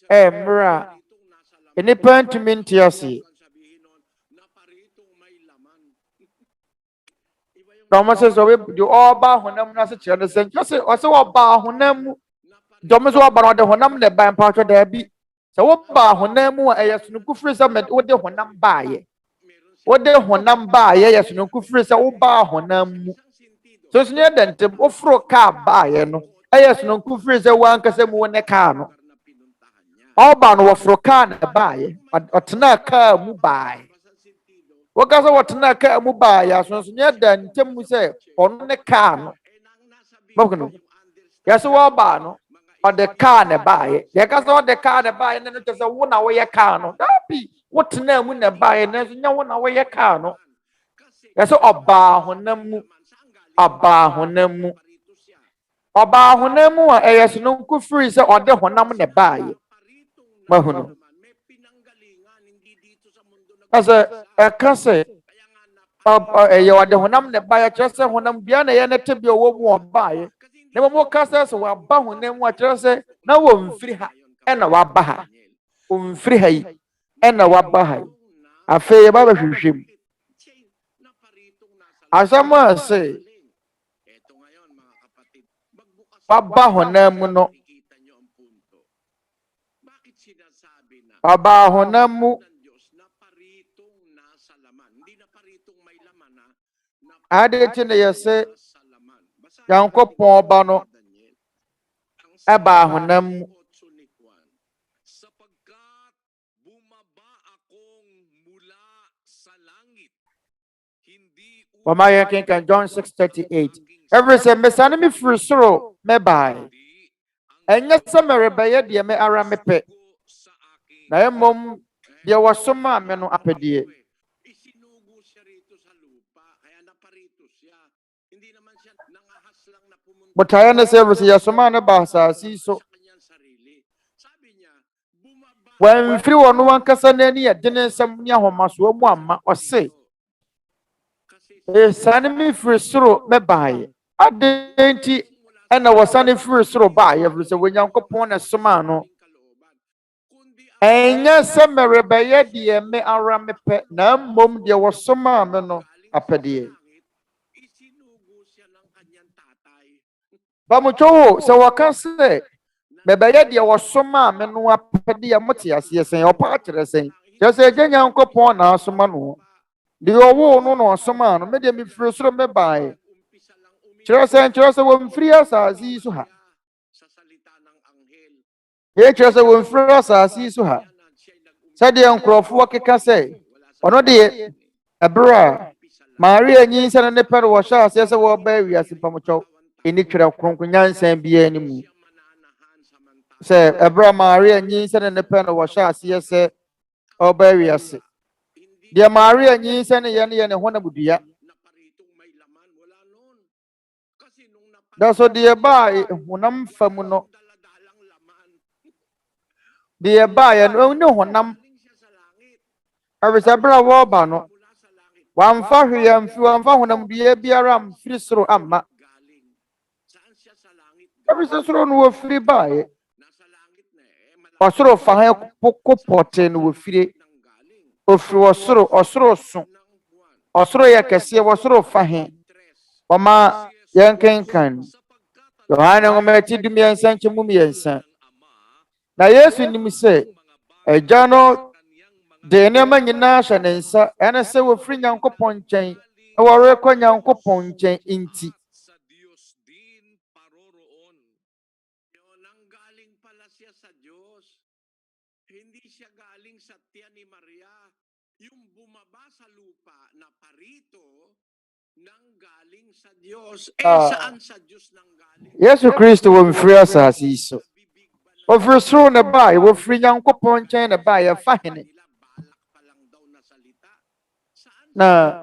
emra enipa ntumi nte ase dɔm sɛ sɛ de ɔba honam no ase kyerɛ no sɛ nkyɛ sɛ ɔsɛ wɔba honam mu dɔm sɛ wɔba no ɔde honam na ɛba mpatwɛ daabi sɛ woba honam mu a ɛyɛ sononko firi sɛ wode honam baayɛ wode honam baayɛ yɛ sononko firi sɛ woba honam mu so so ne dɛntem woforo kaa baayɛ no ɛyɛ sononko firi sɛ wankasa mu wo ne kaa no ɔba no wɔforo kaa na baayɛ ɔtena kaa mu baayɛ wakasa watena kaa mu baayɛ asonso ne dɛntem mu sɛ ɔno ne kaa no bɔkno yɛsɛ wɔba no ɔde kaa na baayɛ yɛkasa ɔde kaa na baayɛ ne no kyɛ sɛ wo na woyɛ kaa no dabi wotena mu na baayɛ ne nso nyɛ wo na woyɛ kaa no yɛsɛ ɔbaa honam mu ɔbaa honam mu ɔbaa honam mu a ɛyɛ sononko firi sɛ ɔde honam na baayɛ mahunu asa ɛka sɛ ɛyɛ ɔde honam na baayɛ kyerɛ sɛ honam bia na ɛyɛ ne te bia ɔwɔ mu ɔbaayɛ na mmom kasa sɛ waba honam mu a kyerɛ sɛ na wɔmfiri ha ɛna waba ha wɔmfiri ha yi ɛna waba ha yi afei yɛba bɛhwehwɛ mu asɛm a sɛ waba honam mu no waba honam mu ade ti ne yɛsɛ Nyankopɔn ɔba no ɛba honam mu Wama yɛ kenkan John 6:38 ɛfiri sɛ mesane me firi soro mɛbae ɛnyɛ sɛ merebɛyɛ deɛ me ara mepɛ na mmom deɛ wɔsoma me no apɛdeɛ botaeɛ ne sɛ ɛfiri sɛ yɛsoma no ba asase yi so wɔamfiri wɔ no wankasa n'ani yɛde ne nsɛm ne ahomasoɔ mu amma ɔse sane me firi soro mɛbaeɛ adɛn nti ɛna wɔsane firi soro baeɛ ɛfiri sɛ Onyankopɔn na somaa no ɛnyɛ sɛ merebɛyɛ deɛ me ara mepɛ na mmom deɛ wɔsomaa me no apɛdeɛ bamutwo sɛ wɔka sɛ mebɛyɛ deɛ wɔsomaa me no apɛdeɛ mote aseɛ sɛn ɔpa akyerɛ sɛn kyerɛ sɛ agya Nyankopɔn na asoma no deɛ ɔwoo no na ɔsomaa no medeɛ mefiri soro mebaeɛ kyerɛ sɛ wɔmfiri asase yi so ha kyerɛ sɛ wɔmfiri asase yi so ha sɛdeɛ nkurɔfoɔ keka sɛ ɔno deɛ ɛberɛ a Maria nyinsɛn ne pɛ no wɔhyɛ aseɛ sɛ wɔba wiase mpamkyɛw ɛni Twerɛ Kronkron nyansan biara ne mu sɛ ɛberɛ a Maria nyinsɛn ne pɛ no wɔhyɛ aseɛ sɛ ɔba wiase deɛ Maria nyinsɛn yɛ no yɛ ne honam dua da so deɛ baa honam fa mu no deɛ baa yɛ no ne honam ɛfiri sɛ ɛberɛ a wɔreba no wamfa hwee wamfa honam dua biara mfiri soro amma ɛfiri sɛ soro no wɔfiri baeɛ ɔsoro fa ha ko pɔtee no wɔfire ofiri ɔsoro so ɔsoro yɛ kɛseɛ wɔsoro fa he ɔma yɛnkenkan Yohane nwoma ti 13:3 na Yesu nim sɛ agya no de nneɛma nyinaa hyɛ ne nsa ɛne sɛ wɔfiri Nyankopɔn nkyɛn na wɔrekɔ Nyankopɔn nkyɛn nti ni Maria, yung bumaba sa lupa na parito nang galing sa Diyos. Saan sa Diyos nang galing? Yesu Kristo wo mfiri asase iso. Ofiri soro ne ba, wo firi Nyankopɔn nkyɛn ne ba, yɛfa hene. Na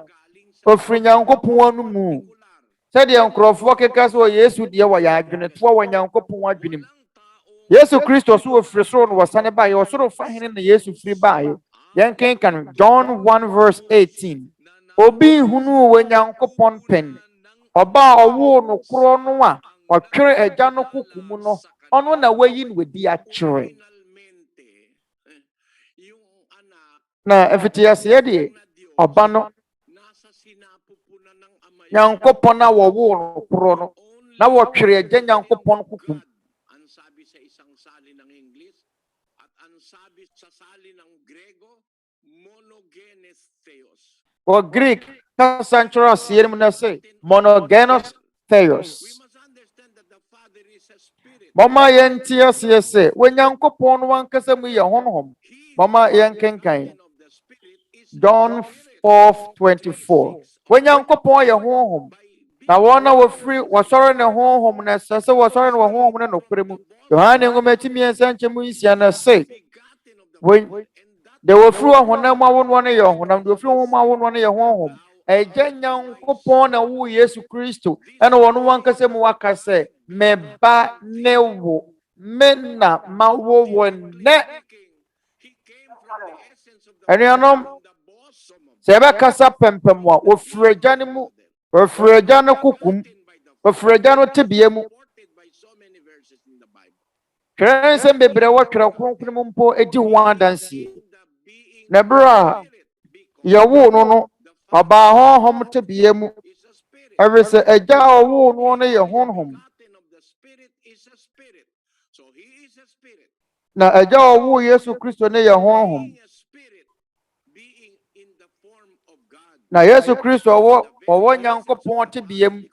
ofiri Nyankopɔn anu mu. Sɛdeɛ nkurɔfoɔ keka sɛ wɔ Yesu deɛ wɔ yɛ adwene toa wɔ Nyankopɔn adwene mu. Yesu Kristo so ofiri soro no wɔsane ba, yɛ ɔsoro fa hene na Yesu firi ba yɛ. Yɛn kenkan John 1:18. Obi hunu wɔ Nyankopɔn pen. Ọba ọwụ no kro no a ọtwere agya no kokum no ọno na wayi no wadi akyere na efitiase de ọba no Nyankopon na wɔwo no kro no na wɔtwere agya Nyankopon kokum ang sabi sa isang sali ng English at ang sabi sa sali ng Grego monogenes theos. O Greek Central Sierra na say monogenos theos. Mama yentia se when Nyankopon wan kasa mu ye honhom. Mama yenkenkan John 4:24. When Nyankopon ye honhom. Na wona wo free wo sore ne honhom na sese wo sore ne honhom ne nokure mu. Yohane ngomati miensa nchemu nsia na say when they were free honam awon ne ye honam they free honam awon ne ye honhom. Eje Nyankopon na wo Yesu Kristo ena wono wankase mu wakase meba ne wo menna mawo wonne enuanom sebe kasa pempem wa ofreja ne mu ofreja no kukum ofreja no tebie mu Twerɛnsɛm bebre wo Twerɛ Kronkron mu mpo edi ho adansie na bra yawo no Ọba honhom tebie mu everse agya owo no no ye honhom na agya owo Yesu Kristo ne ye honhom na Yesu Kristo owo Nyankopɔn tebie mu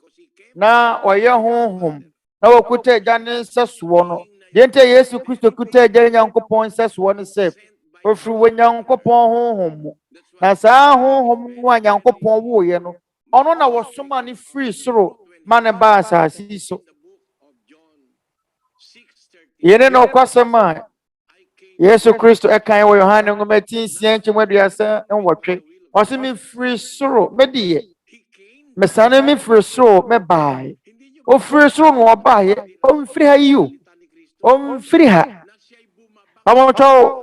na oye honhom na wokuta agya ne nsesoɔ no dente Yesu Kristo kuta agya Nyankopɔn nsesoɔ no sɛ ofiri wo Nyankopɔn honhom mu na saa honhom no a Nyankopɔn wo ye no ono na wosoma ne free soro ma ne ba asase so yene no kwasema Yesu Kristo ekan wo Yohane ngomati nsia nkyemaduasa nwɔtwe ɔse me free soro mediye mesane me free soro me bae o free soro no ɔbae o free ha yi o free ha amonto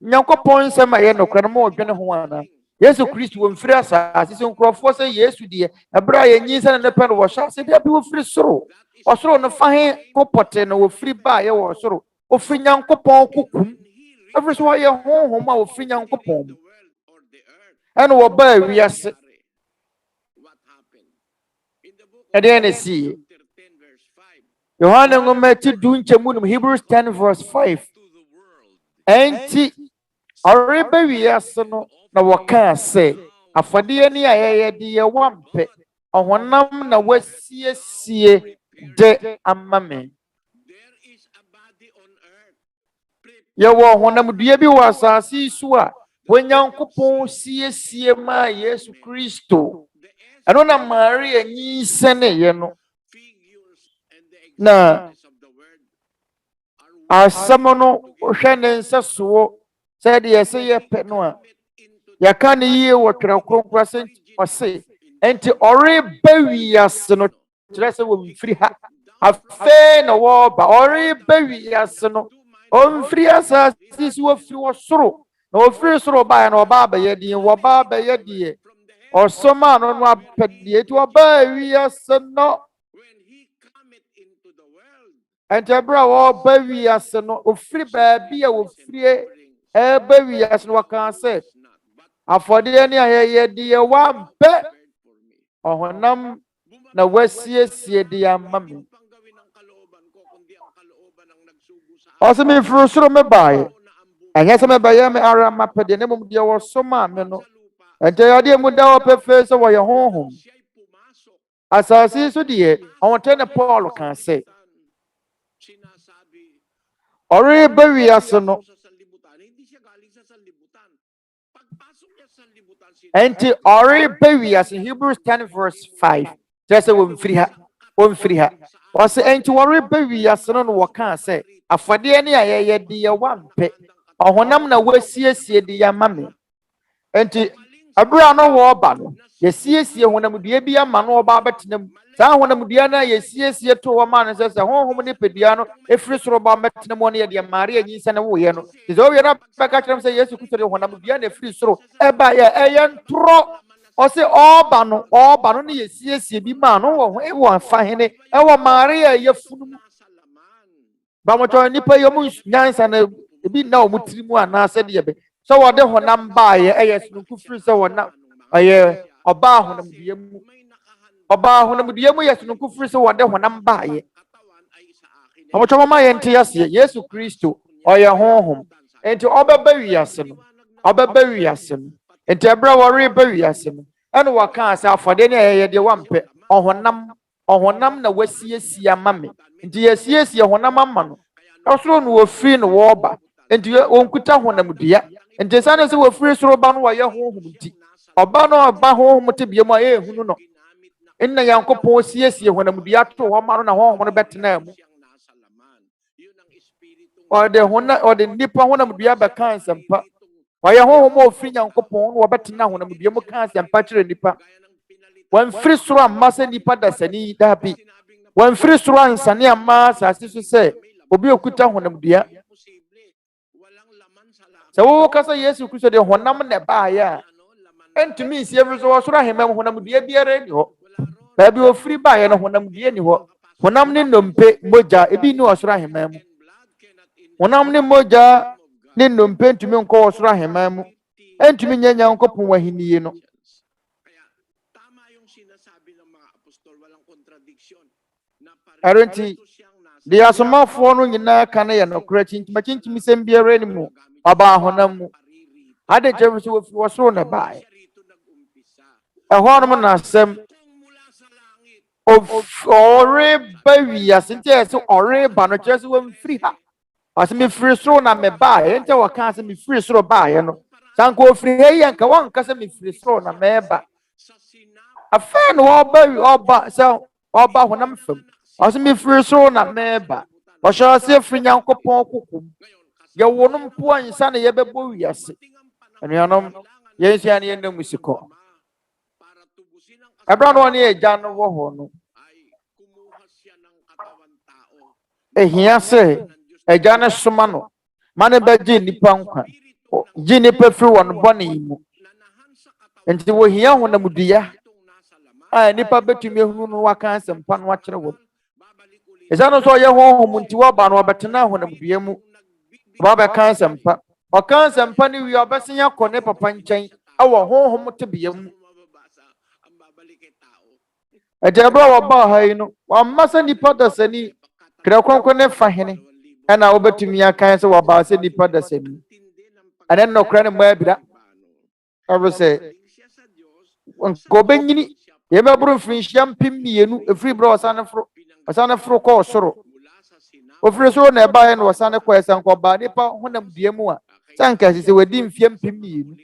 Nyankopɔn nsɛm a yɛ nokora no ma ɔdwene ho ana Yesu Kristo wo mfiri asase so nkurɔfoɔ sɛ Yesu deɛ ɛbra yɛ nyinsa ne pɛ no wɔhyɛ ase deɛ bi wo firi soro ɔsoro no fa he kopɔte no wo firi ba yɛ wɔ soro o firi Nyankopɔn kokum ɛfiri so wɔyɛ honhom a wo firi Nyankopɔn ɛne wɔ ba wiase ɛdeɛ ne si Yohane ngomati du nkyɛmu no Hebrews 10:5 enti ɔreba wiase no na wɔka sɛ afɔdeɛ ni a yɛyɛ de yɛ wampɛ ɔhonam na wasiesie de ama me yɛwɔ ɔhonam dua bi wɔ asase so a Onyankopɔn siesie ma Yesu Kristo ɛno na Maria nyinsɛne yɛ no na asɛm no hwɛ ne nsesoɔ sɛ de yɛsɛ yɛpɛ no a yɛka ne yie wɔ Twerɛ Kronkron sɛ ɔse enti ɔreba wiase no kyerɛ sɛ wɔmfiri ha afei na wɔba ɔreba wiase no ɔmfiri asase so wɔfiri wɔ soro na wɔfiri soro baeɛ na ɔba abɛyɛ deɛ wɔba abɛyɛ deɛ ɔsoma no no apɛdeɛ enti ɔba wiase no enti ɛberɛ a wɔba wiase no ofiri baabi a wɔfiri ɛba wiase no wɔka sɛ afɔdeɛ ni a yɛyɛ de yɛ wampɛ ɔhonam na wasiesie de ama me ɔsɛ mefiri soro me baeɛ ɛnyɛ sɛ mebɛyɛ me ara mapɛdeɛ na mmom deɛ wɔsoma me no ɛnti yɛdeɛ mu da hɔ pɛfee sɛ wɔyɛ honhom asase so deɛ ɔwɔtɛ ne Paul ka sɛ ɔreba wiase no Enti ori bewiase in Hebrews 10 verse 5. Just womfiri ha. Ɔse enti ori bewiase no wɔka sɛ afɔde ne ayɛyɛ de yɛ wampe. Ɔhonam na wasiesie de yɛ ma me. Enti abura no wɔba no yɛsiesie honamdua bi ama no ɔba abɛtenam. Saa honamdua na yɛsiesie to wɔ ma no sɛ honhom ne pedua no efiri soro ba mɛtenam no yɛ de Maria nyinsa ne woyɛ no. Sɛ owie na bɛka kyerɛm sɛ Yesu Kristo de honamdua na efiri soro ɛba yɛ ɛyɛ ntoro. Ɔse ɔba no ne yɛsiesie bi ma no wɔ afahene ɛwɔ Maria yɛfunu mu. Ba mo tɔ nipa yɛ mu nyansa na ebi na ɔmo tiri mu anaasɛ deɛ bɛ. So what the honam baye ayes no kufri so wona aye oba honamdua mu yes no kufri so what the honam baye amocho mama yente yase Yesu Kristo oye honhom enti obeba wiase no enti ebra wori ba wiase no ene waka asa afode ne ayeye de wampe ohonam na wasiesie amame enti yesiesie honam ama no osoro no ofiri no woba enti onkuta honamdua enti sane se wofiri soro ba no wa ye honhom nti oba no ba honhom te bia mu a ye hunu no enna yankopon siesie honamdua to ho ma no na honhom no betena mu o de nipa honamdua be kan sempa wa ye honhom ofiri yankopon no betena honamdua mu kan sempa kire nipa wan firi soro amma se nipa da sani da bi wan firi soro ansane amma sase so se obi okuta honamdua. So kasa Yesu Kristo de honam ne baaya entumi sie every so soro ahemam honamdua biara ni ho ba bi ofiri baaya no honamdua ni ho honam ne nompe moja ebi ni osoro ahemam honam ne moja ne nompe entumi nko osoro ahemam entumi nyanya nkopon wahiniye no arenti de asomafo no nyina kana ye no kura chinchimi sem biara ni mu aba honam mu ade jefu so wosoro na bae ehonum na sem ore bawi asinte ese ore ba no kyerɛ sɛ wamfiri ha ase me firi soro na me bae ente waka sɛ me firi soro bae no sanko ofiri ha yɛ nka wanka sɛ me firi soro na me ba afa no oba sɛ oba honam fam ase me firi soro na me ba ɔhyɛ ase firi nyankopɔn kokom yɛwonum po ansa na yɛbɛbɔ wiase anuanom yɛnsia ne yɛnam musikɔ ɛbra no ne agya no wɔ hɔ no ehia sɛ agya no soma no ma ne bɛgye nipa nkwa gye nipa firi wɔn bɔne mu nti wɔhia honamdua a nipa betumi ehunu no waka asɛmpa no akyerɛ wɔn ɛsɛ no sɛ ɔyɛ honhom nti wɔba no ɔbɛtena honamdua mu Baba cancer mpa o cancer mpa ni wi obesen yakọ ne papa nkyɛn ɛwɔ honhom te bia mu ɛdɛbra wɔ ba ha yi no wa masa nipa da sani Twerɛ Kronkron ne fa hene ɛna wobɛtumi akan sɛ wɔ ba sɛ nipa da sani ɛne no kra ne mba bira ɛbɛ sɛ ko benyini yɛbɛboro mfinhyia mpem mienu efiri bra ɔsane foro kɔ ɔsoro ofiri soro na ɛba yɛ no ɔsane kɔ ɛsɛ nkɔba nipa honam dua mu a sanka sɛ wadi mfie mpem mienu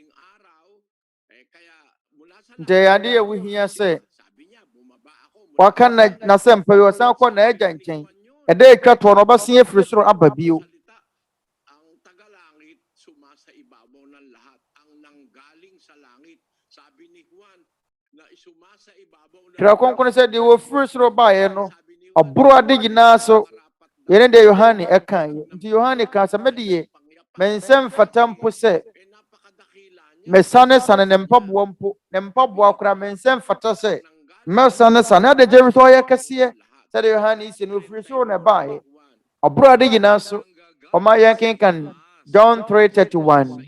nti ade yɛ wohia sɛ waka na sɛ mpa yi ɔsan kɔ na agya nkyɛn ɛda atwa toɔ no ɔbɛsen afiri soro aba bio Twerɛ Kronkron sɛ deɛ wɔfiri soro baeɛ no ɔboro ade nyinaa so yɛne de Yohane ɛka nti Yohane ka sɛ mede yɛ mensɛm fata mpo sɛ mesane ne mpaboa mpo ne mpaboa kora mensɛm fata sɛ mesane ade gye so ɔyɛ kɛseɛ sɛ de Yohane isi no ofiri soro na baeɛ ɔboro ade nyinaa so ɔma yɛn kenkan John 3:31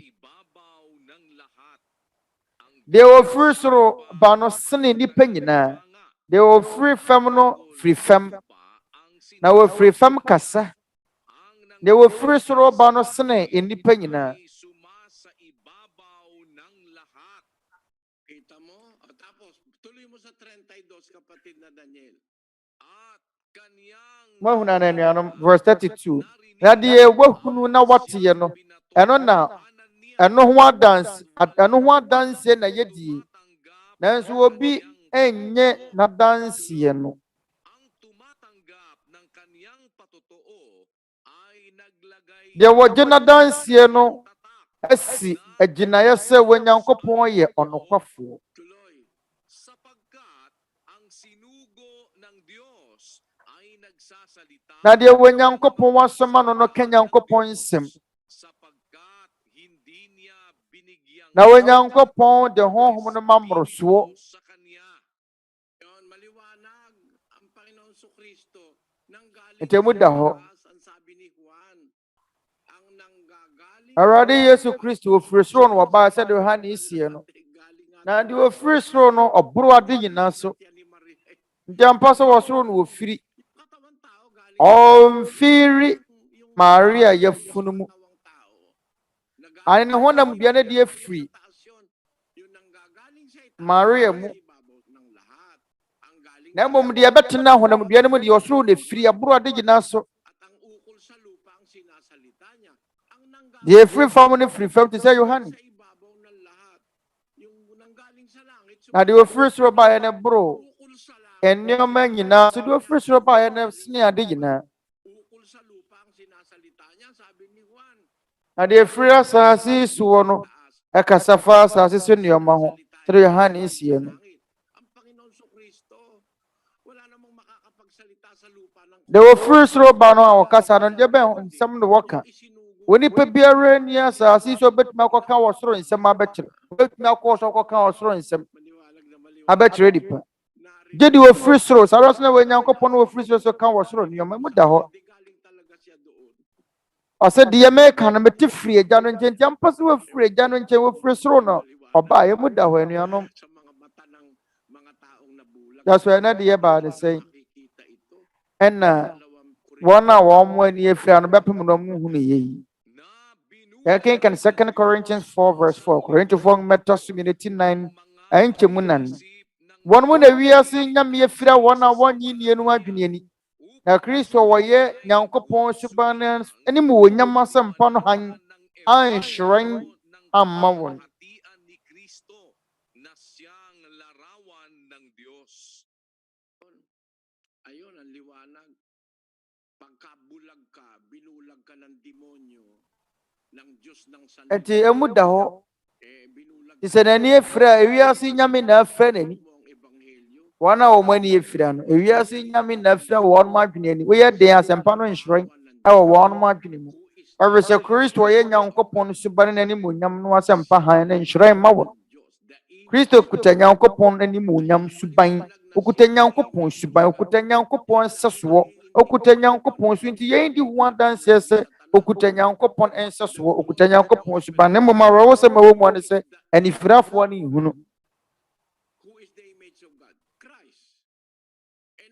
deɛ wɔfiri soro ba no sene nipa nyinaa deɛ wɔfiri fam no firi fam na wɔfiri fam kasa deɛ wɔfiri soro ba no sene nipa nyinaa mahuna na anuanom verse 32 na deɛ wahunu na wɔteɛ no ɛno na ɛno ho adanse ɛno ho adanse na yɛdie nanso obi enye n'adanseɛ no deɛ wɔgye n'adanseɛ no asi agyinaeɛ sɛ Onyankopɔn yɛ ɔnokwafoɔ. Na deɛ Onyankopɔn wasoma no no ka Nyankopɔn nsɛm. Na Onyankopɔn de honhom no ma mmorosoɔ. Nti emu da hɔ. Awurade Yesu Kristo ofiri soro no ɔbaa sɛ de Yohane sie no. Na de ofiri soro no ɔboro ade nyinaa so. Nti ampa sɛ wɔ soro no ofiri. Ɔmfiri Maria yɛfunu mu. Ane ne honam dua no de afiri Maria mu. Na mmom deɛ ɛbɛtena honam dua no mu deɛ ɔsoro na efiri aboro ade nyinaa so. Deɛ efiri fam no firi fam te sɛ Yohane. Na deɛ ofiri soro baeɛ no boro nneɛma nyinaa so deɛ ofiri soro baeɛ no sene ade nyinaa. Na deɛ efiri asase soɔ no ɛkasa fa asase so nneɛma ho sɛ Yohane sie no. Deɛ ofiri soro ba no a ɔkasa no deɛ bɛn nsɛm na wɔka. Onipa biara ni asase so obetumi akɔka wɔ soro nsɛm abɛkyerɛ. Obetumi akɔ so akɔka wɔ soro nsɛm abɛkyerɛ nipa. Gye deɛ ofiri soro saa ara na Onyankopɔn no ofiri soro so ka wɔ soro nneɛma mu da hɔ. Ɔsɛ deɛ meka no mete firi agya no nkyɛn nti ampa sɛ wɔfiri agya no nkyɛn wɔfiri soro no ɔbaa yɛ mu da hɔ anuanom. That's why na deɛ baa ne sɛn ɛna wɔn a wɔn mo ani afiri ano bɛpem na ɔmo hu ne yie. Yɛkenkan 2 Corinthians 4:4 Korintofoɔ mmɛtɔ so 9 ɛnkyɛmu nan. Wɔn mo na wiase nyame afiri wɔn a wɔnyi nie no adwene ani. Na Kristo wɔyɛ Nyankopɔn suban no anim wɔ nyama asɛmpa no han anhyerɛn amma wɔn. Enti emu da hɔ. Ti sɛ n'ani afiri a ewiase nyame na afira n'ani. Wɔn a wɔn ani afiri no ewiase nyame na afira wɔn mo adwene ani. Woyɛ den asɛmpa no nhyerɛn ɛwɔ wɔn mo adwene mu. Ɔwɔ sɛ Kristo wɔyɛ Nyankopɔn suban n'anim wɔ nyam no asɛmpa han ne nhyerɛn ma wɔn. Kristo kuta Nyankopɔn n'anim wɔ nyam suban. Okuta Nyankopɔn suban. Okuta Nyankopɔn nsesoɔ. Okuta Nyankopɔn so nti yɛn di ho adanseɛ sɛ okuta Nyankopɔn nsesoɔ. Okuta Nyankopɔn suban. Ne mmom awɔ sɛ ma wɔ mu ne sɛ anifirafoɔ ne nhunu.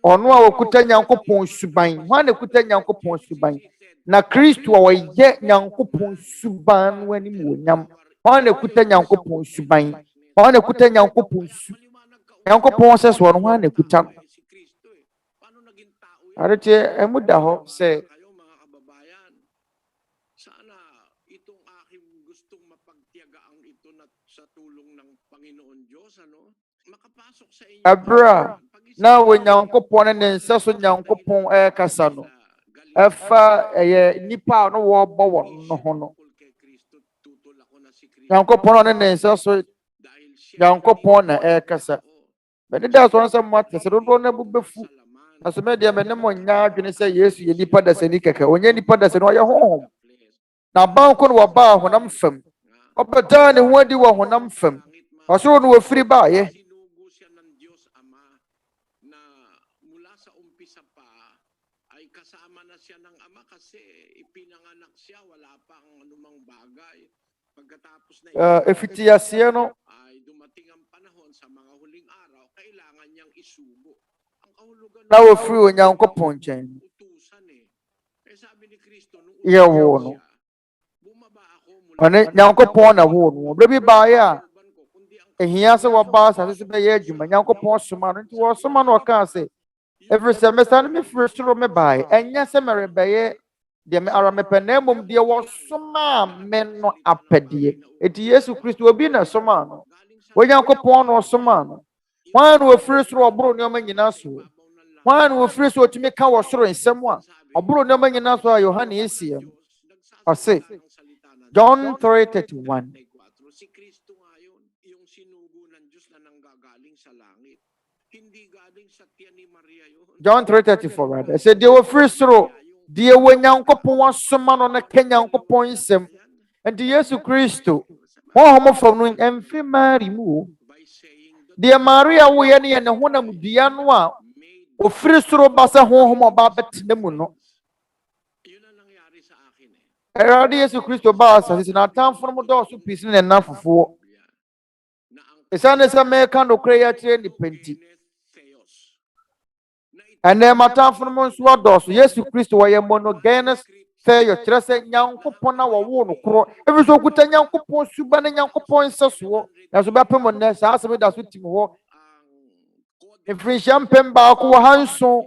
Ɔno a okuta Nyankopɔn suban. Hwan na okuta Nyankopɔn suban? Na Kristo a wɔyɛ Nyankopɔn suban no anim wɔ nyam. Hwan na okuta Nyankopɔn suban? Hwan na okuta Nyankopɔn su? Nyankopɔn sɛ so no hwan na okuta? Arete emu da hɔ sɛ abra na Onyankopɔn ne nsa so Nyankopɔn ɛkasa no ɛfa ɛyɛ nipa no wɔbɔ wɔn no ho no Nyankopɔn ne nsa so Nyankopɔn na ɛkasa bɛne da so nsɛm mo atese dodo na bubefu na so me deɛ me ne mo nya adwene sɛ Yesu yɛ nipa dasani kɛkɛ onye nipa dasani ɔyɛ honhom na banko no wɔbaa honam fam ɔbɛtaa ne ho adi wɔ honam fam ɔsoro no wɔfiri baayɛ. Efitiaseɛ no na wɔfiri Onyankopɔn nkyɛn yɛwoo no ɔne Nyankopɔn na woo no ɔbrɛ bi baayɛ a ehia sɛ wɔbaa asase so bɛyɛ adwuma Nyankopɔn soma no nti wɔsoma no ɔkaa sɛ ɛfiri sɛ mesa no mefiri soro me bae ɛnyɛ sɛ merebɛyɛ de me ara me penemum de wo soma men no apedie eti Yesu Kristo obi na soma no Onyankopon no soma no wan no ofiri soro oboro ne nyina so wan no ofiri so otumi ka wo soro nsem a oboro ne nyina so a Yohane esiem ɔse John 3:31 Si Kristo nga yun, yung sinugo ng Diyos na nanggagaling sa langit. Hindi galing sa tiyan ni Maria yun. John 3:34 rather said de ofiri soro de Onyankopon asoma no na Kenyankopon nsem enti Yesu Kristo honhom fam no emfi Mary mu de Maria wo ye ne honam dua no a ofiri soro ba sa honhom oba betena mu no Eradi Yesu Kristo ba asase na atamfo no do so pisi ne na fofo esane se me ka no kre ya kire ni penti ene matamfo no nso adoso Yesu Kristo wa ye monogenes feyo kire se Nyankopon na wo no kro ebi so kuta Nyankopon suba na Nyankopon seso na so ba pem ne sa asem da so tim ho efrinhyam pem ba ko hanso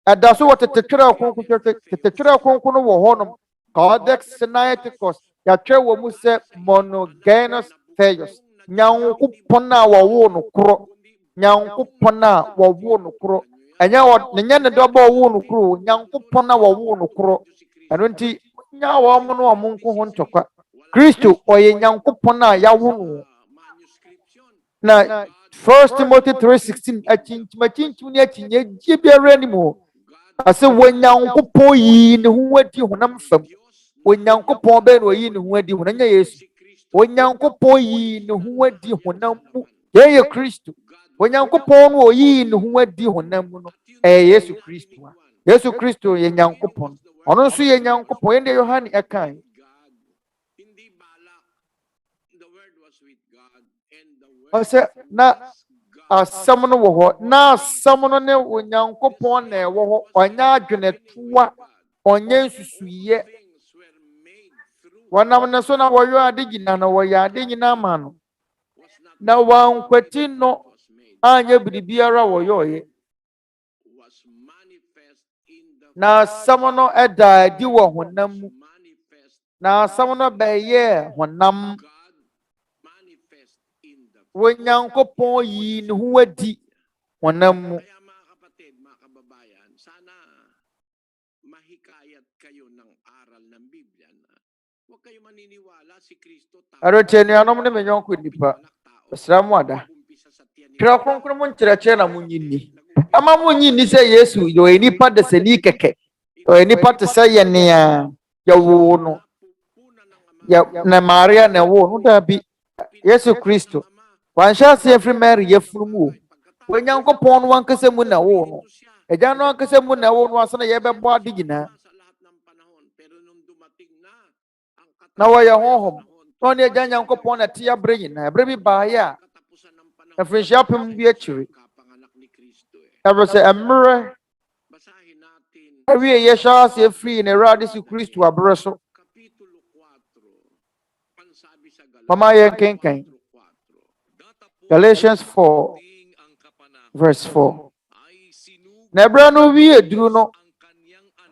ada so Tete Twerɛ Kronkron wo ho no Codex Sinaiticus ya twa wo mu se monogenes theos Nyankopon na wo no kro Nyankopon na wo no kro enya wo nya ne do ba wo no kro Nyankopon na wo no kro eno nti nya wo mo no mo nko ho ntokwa Kristo oye Nyankopon na ya wo no na 1 Timothy 3:16 achintim ni achinye gibiara ni mo ase Onyankopon yi ne ho adi honam fam Onyankopon be no yi ne ho adi honam nya Yesu Onyankopon yi ne ho adi honam mu ye Kristo Onyankopon no yi ne ho adi honam mu no Yesu Kristo Yesu Kristo ye Nyankopon ono nso ye Nyankopon ende Yohane ekan ose na asam no wo ho na asam no ne Onyankopon na ewo ho onya adwene toa onye nsusuye wanam na so na wo yo ade gina na wo ya ade nyina ma no na wankwati no anya bibiara wo yo ye na asam no eda di wo honam mu na asam no beye honam Onyankopon yi ne ho adi honam mu Kaya mga kapatid, mga kababayan, sana mahikayat kayo ng aral ng Biblia na huwag kayo maniniwala si Kristo Aroteni anom ne menyonko nipa Asramu ada Twerɛ Kronkron mo nkyerɛkyerɛ na mo nyinni ama mo nyinni sɛ Yesu yo nipa de sani keke yo nipa te sɛ ye nea ya wo no ya na Maria na wo no da bi Yesu Kristo wanhya se efri Mary yefuru mu Onyankopon no wankasa mu na wo no agya no wankasa mu na wo no asana ye bɛbɔ ade gyina na wo ye honhom no ne agya Nyankopon na te abre nyina abre bi ba ya efrinhyia pem bi akiri ever say emre awie ye sha se efri ne Awurade si Kristo abre so mama ye kenkan Galatians 4 verse 4 na ebra no wie duru no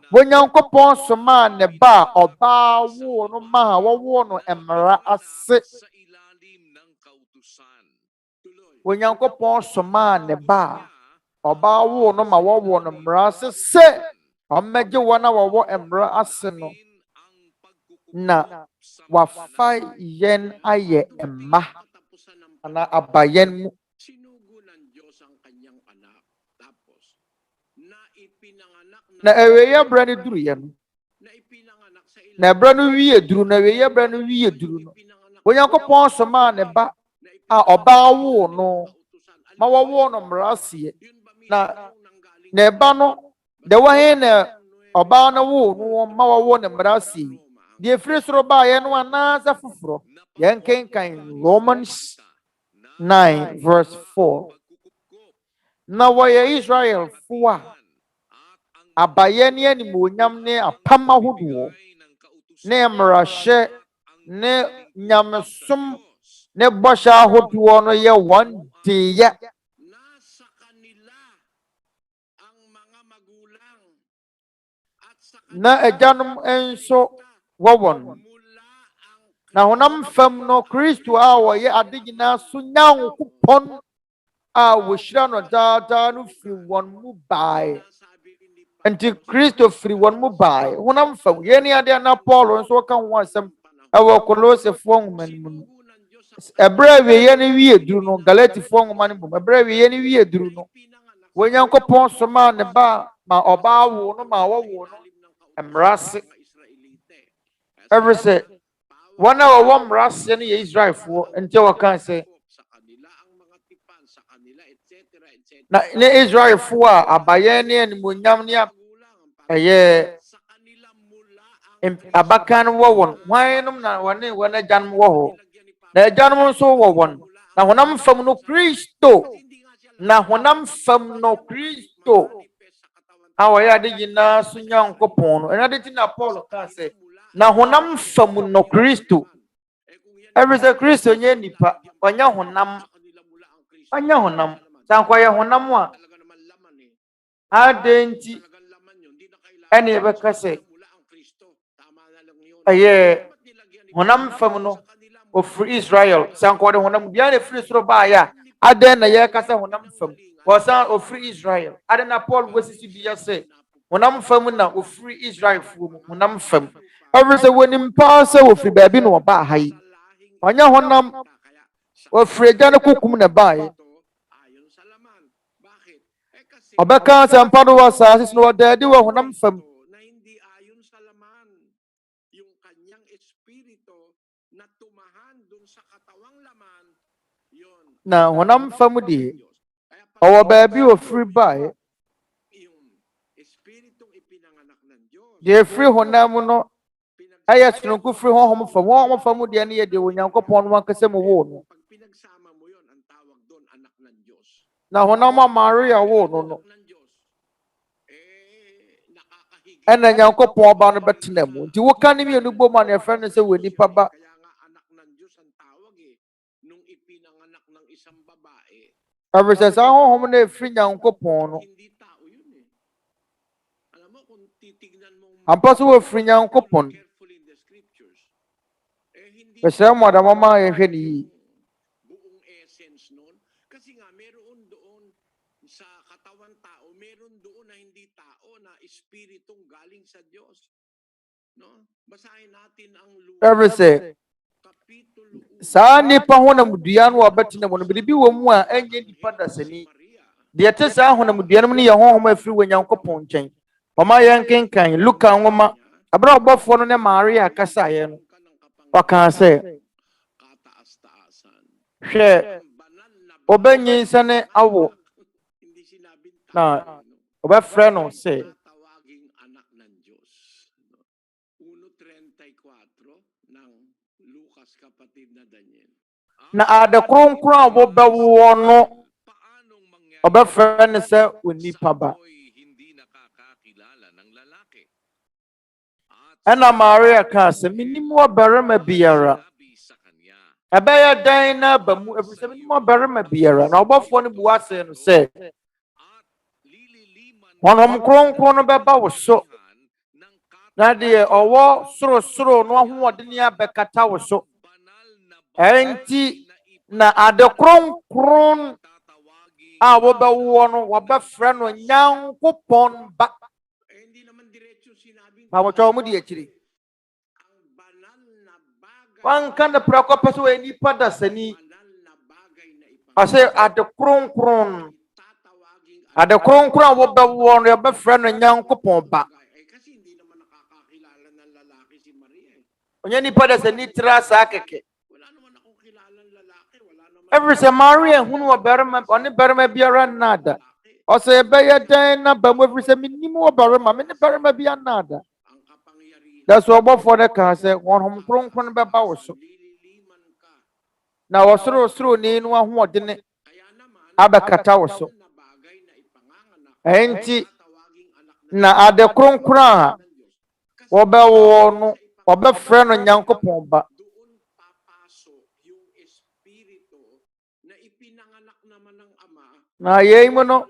Onyankopon soma ne ba oba wo no ma wo no emra ase Onyankopon soma ne ba oba wo no ma wo no mra ase se omeje wona wo emra ase no na wafa yen aye emma ana abayen mu sinugo ng Diyos ang kanyang anak. Tapos, naipinanganak na eweya bra ne duru ye no naipinanganak sa ilang na bra no wie duru na eweya bra no wie duru no Onyankopon soma ne ba a oba wo no ma wo no mra ase na ba no de wa he na oba no wo no ma wo no mra ase de free soro ba ye no anaza fufuro yen kenkan Romans 9 verse 4 na wo ye Israel fuwa abaye ne animonyam ne apam ahodoɔ ne mmarahye ne nyamesom ne bɔhyɛ ahodoɔ no yɛ wɔn deɛ nasa kanila ang mga magulang na agyanom enso wɔwɔ. Na honam fam no Kristo a wɔyɛ ade nyinaa so Nyankopɔn a wɔhyira no daadaa no firi wɔn mu bae. Nti Kristo firi wɔn mu bae. Honam fam yɛn ni ade na Paul nso ka ho asɛm ɛwɔ Kolosefoɔ nwoma no mu. Ɛbrɛ wie ne wie duru no Galatifoɔ nwoma no mu. Ɛbrɛ wie ne wie duru no Onyankopɔn soma ne ba ma ɔbaa wo no ma wɔwo no mmrase. Ɛfiri sɛ wɔn a wɔwɔ mmrase no yɛ Israelfoɔ nti wɔka sɛ na ne Israelfoɔ a abayɛ ne animonyam ne ɛyɛ abakan no wɔ wɔn hwan na wɔn agyanom wɔ hɔ na agyanom nso wɔ wɔn na honam fam no Kristo na honam fam no Kristo a wɔyɛ ade nyinaa so Nyankopɔn no ɛna de ti na Paul ka sɛ na honam fam no Kristo. Ɛfiri sɛ Kristo nyɛ nipa ɔnyɛ honam sɛ nkɔyɛ honam a ade nti ɛne yɛbɛka sɛ ɛyɛ honam fam no ofiri Israel sɛ nkɔde honam bia na firi soro baayɛ a ade na yɛka sɛ honam fam wɔsan ofiri Israel ade na Paul wɔsisi bi yɛ sɛ honam fam na ofiri Israelfoɔ mu honam fam. Ɛfiri sɛ wɔnim paa sɛ ofiri baabi na ɔbaa ha yi ɔnyɛ honam ofiri agya no kokum na baayɛ. Ɔbɛka asɛmpa no wɔ asase so na ɔda adi wɔ honam fam. Na honam fam deɛ ɔwɔ baabi ofiri baayɛ. Deɛ firi honam no ɛyɛ sononko firi honhom fam. Honhom fam deɛ ne yɛ deɛ Onyankopɔn no ankasa mu woo no. Na honam a Maria woo no ɛna Nyankopɔn ba no bɛtena mu. Nti woka ne mmienu bom a ne yɛfrɛ no sɛ wɔ nipa ba. Ɛfiri sɛ saa honhom na ɛfiri Nyankopɔn no ampa so wɔfiri Nyankopɔn. Bɛhyɛ mu adamama a yɛhwɛ ne yie. Ɛfiri sɛ saa nipa honamdua no a ɔbɛtena mu no biribi wɔ mu a ɛnyɛ nipa dasani. Deɛ ɛte saa honamdua no mu no yɛ honhom afiri wɔ Nyankopɔn nkyɛn. Ɔma yɛnkenkan Luka nwoma abere a ɔbɔfoɔ no ne Maria kasaeɛ no ɔkaa sɛ hwɛ ɔbɛnyinsɛne awo na ɔbɛfrɛ no sɛ na ade kronkron a wɔbɛwɔ no ɔbɛfrɛ no sɛ onipa ba. Ɛna Maria kaa sɛ menim ɔbarima biara ɛbɛyɛ dan na aba mu ɛfiri sɛ menim ɔbarima biara. Na ɔbɔfoɔ no bua sɛ no sɛ honhom kronkron no bɛba wo so na deɛ ɔwɔ sorosoro no ahoɔden abɛkata wo so. Ɛnti na ade kronkron a wɔbɛwɔ no wɔbɛfrɛ no Nyankopɔn ba. Pamotɔ mu di akyiri. Wanka ne prako pɛ sɛ wɔyɛ nipa dasani. Ɔsɛ ade kronkron a wɔbɛwɔ no wɔbɛfrɛ no Nyankopɔn ba. Ɔnyɛ nipa dasani tira saa kɛkɛ. Every sɛ Maria hunu ɔbarima ɔne barima biara nada. Ɔsɛ ɛbɛyɛ dan na ba mu every sɛ menim ɔbarima me ne barima bi anada. That's what ɔbɔfoɔ no kaa sɛ honhom kronkron bɛba wo so. Na wɔsoro ni no ahoɔden abɛkata wo so. Ɛnti na ade kronkron a wɔbɛwɔ no wɔbɛfrɛ no Nyankopɔn ba. Na yɛn mu no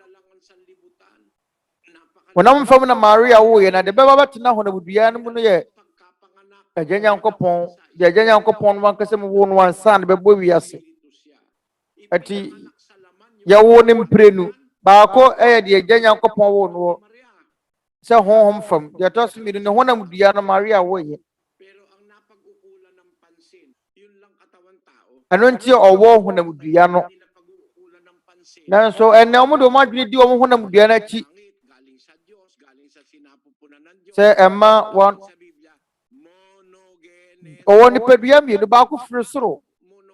Wonam fam na Maria wo ye na de beba betena ho na budua no mu no ye agya Nyankopɔn de agya Nyankopɔn no wankasa mu wo no ansa na bɛbɔ wiase ati ya wo ne mprenu baako de agya Nyankopɔn wo no sɛ honhom fam de toso mi no honam dua no Maria wo ye ano nti ɔwɔ honam dua no nanso ene omo do madwene di omo honam dua na chi sɛ ɛma wɔn ɔwɔ nipadua mmienu baako firi soro